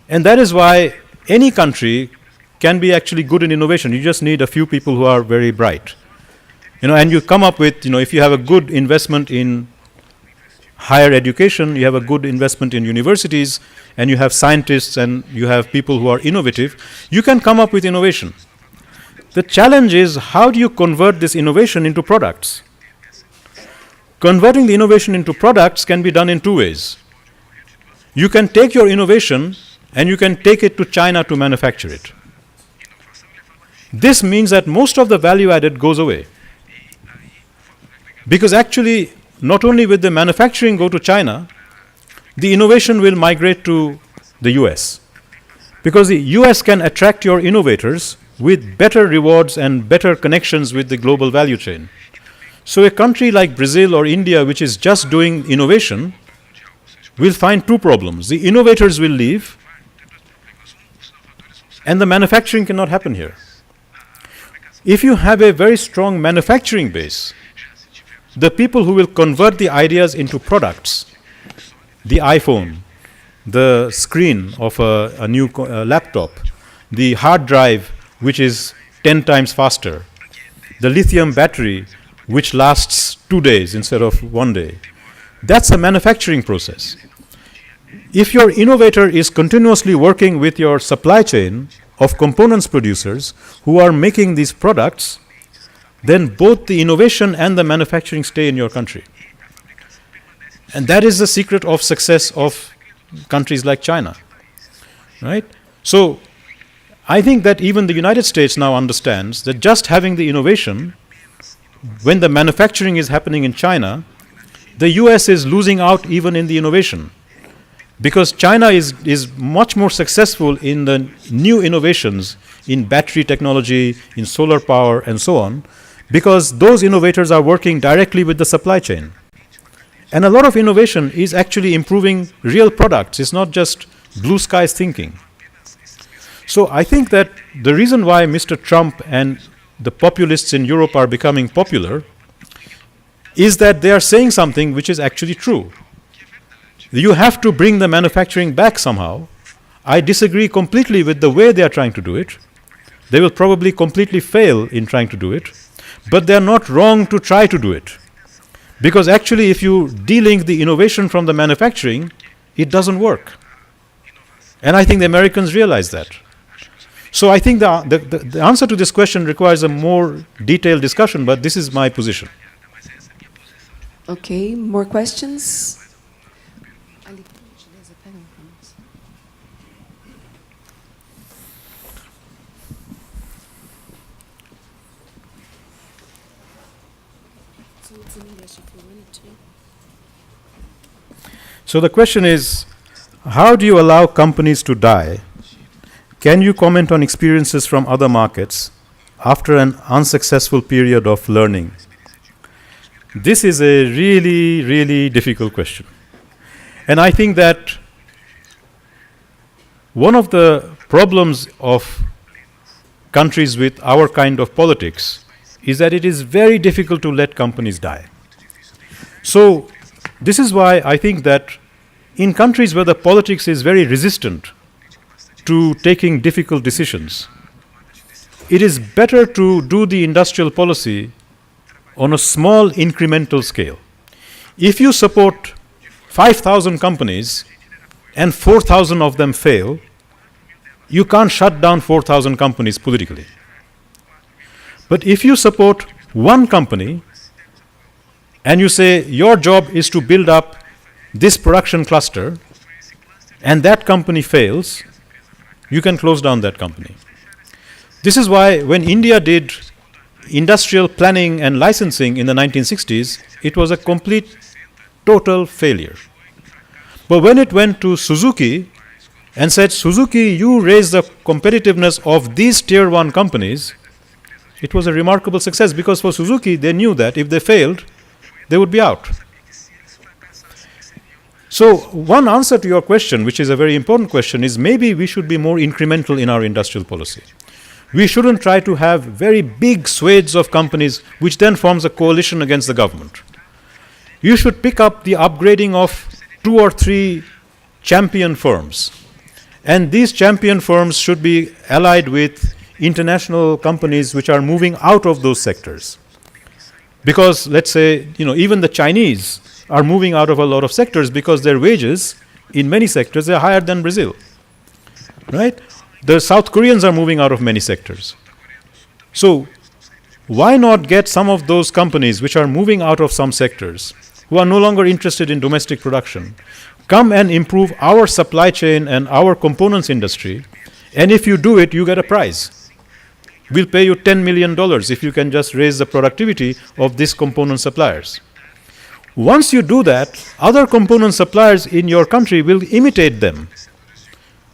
S4: And that is why any country can be actually good in innovation. You just need a few people who are very bright. And you come up with, if you have a good investment in higher education, you have a good investment in universities, and you have scientists and you have people who are innovative, you can come up with innovation. The challenge is, how do you convert this innovation into products? Converting the innovation into products can be done in two ways. You can take your innovation and you can take it to China to manufacture it. This means that most of the value added goes away. Because actually, not only will the manufacturing go to China, the innovation will migrate to the US. Because the US can attract your innovators with better rewards and better connections with the global value chain. So a country like Brazil or India, which is just doing innovation, will find two problems. The innovators will leave, and the manufacturing cannot happen here. If you have a very strong manufacturing base, the people who will convert the ideas into products, the iPhone, the screen of a new laptop, the hard drive which is 10 times faster, the lithium battery which lasts 2 days instead of 1 day. That's a manufacturing process. If your innovator is continuously working with your supply chain of components producers who are making these products, then both the innovation and the manufacturing stay in your country. And that is the secret of success of countries like China, right? So I think that even the United States now understands that just having the innovation, when the manufacturing is happening in China, the US is losing out even in the innovation. Because China is much more successful in the new innovations in battery technology, in solar power, and so on, because those innovators are working directly with the supply chain. And a lot of innovation is actually improving real products. It's not just blue skies thinking. So I think that the reason why Mr. Trump and the populists in Europe are becoming popular is that they are saying something which is actually true. You have to bring the manufacturing back somehow. I disagree completely with the way they are trying to do it. They will probably completely fail in trying to do it, but they are not wrong to try to do it. Because actually, if you de-link the innovation from the manufacturing, it doesn't work. And I think the Americans realize that. So I think the answer to this question requires a more detailed discussion, but this is my position.
S1: Okay, more questions?
S4: So the question is, how do you allow companies to die? Can you comment on experiences from other markets after an unsuccessful period of learning? This is a really, really difficult question. And I think that one of the problems of countries with our kind of politics is that it is very difficult to let companies die. So this is why I think that in countries where the politics is very resistant to taking difficult decisions, it is better to do the industrial policy on a small incremental scale. If you support 5,000 companies and 4,000 of them fail, you can't shut down 4,000 companies politically. But if you support one company and you say your job is to build up this production cluster and that company fails, you can close down that company. This is why when India did industrial planning and licensing in the 1960s, it was a complete, total failure. But when it went to Suzuki and said, Suzuki, you raise the competitiveness of these tier 1 companies, it was a remarkable success, because for Suzuki, they knew that if they failed, they would be out. So one answer to your question, which is a very important question, is maybe we should be more incremental in our industrial policy. We shouldn't try to have very big swathes of companies which then forms a coalition against the government. You should pick up the upgrading of 2 or 3 champion firms. And these champion firms should be allied with international companies which are moving out of those sectors. Because let's say, even the Chinese are moving out of a lot of sectors because their wages in many sectors are higher than Brazil, right? The South Koreans are moving out of many sectors. So why not get some of those companies which are moving out of some sectors, who are no longer interested in domestic production, come and improve our supply chain and our components industry, and if you do it, you get a prize. We'll pay you $10 million if you can just raise the productivity of these component suppliers. Once you do that, other component suppliers in your country will imitate them,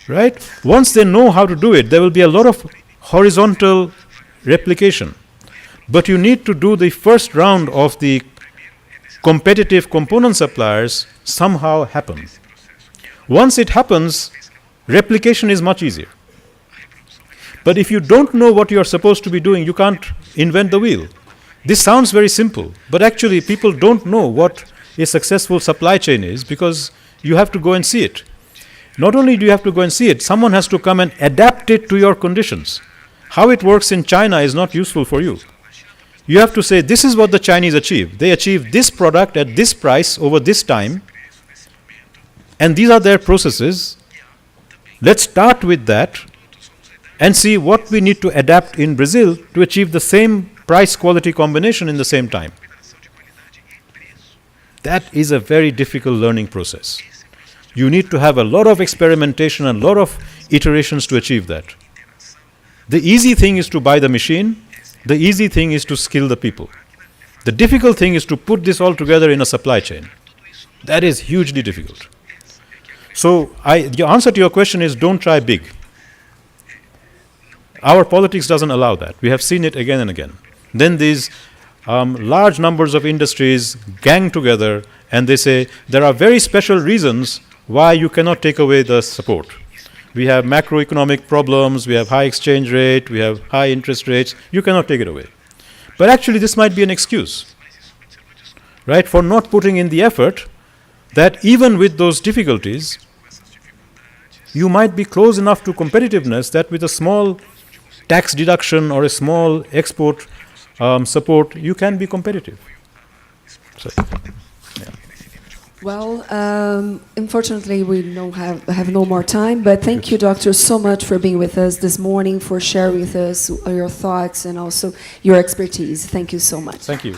S4: right? Once they know how to do it, there will be a lot of horizontal replication. But you need to do the first round of the competitive component suppliers somehow happen. Once it happens, replication is much easier. But if you don't know what you're supposed to be doing, you can't invent the wheel. This sounds very simple, but actually people don't know what a successful supply chain is because you have to go and see it. Not only do you have to go and see it, someone has to come and adapt it to your conditions. How it works in China is not useful for you. You have to say, this is what the Chinese achieve. They achieve this product at this price over this time, and these are their processes. Let's start with that and see what we need to adapt in Brazil to achieve the same price-quality combination in the same time. That is a very difficult learning process. You need to have a lot of experimentation and a lot of iterations to achieve that. The easy thing is to buy the machine. The easy thing is to skill the people. The difficult thing is to put this all together in a supply chain. That is hugely difficult. So the answer to your question is don't try big. Our politics doesn't allow that. We have seen it again and again. Then these large numbers of industries gang together and they say there are very special reasons why you cannot take away the support. We have macroeconomic problems, we have high exchange rate, we have high interest rates, you cannot take it away. But actually this might be an excuse, right, for not putting in the effort that even with those difficulties, you might be close enough to competitiveness that with a small tax deduction or a small export support, you can be competitive. So, yeah.
S1: Well, unfortunately, we don't have no more time, but thank you, Doctor, so much for being with us this morning, for sharing with us your thoughts and also your expertise. Thank you so much.
S4: Thank you.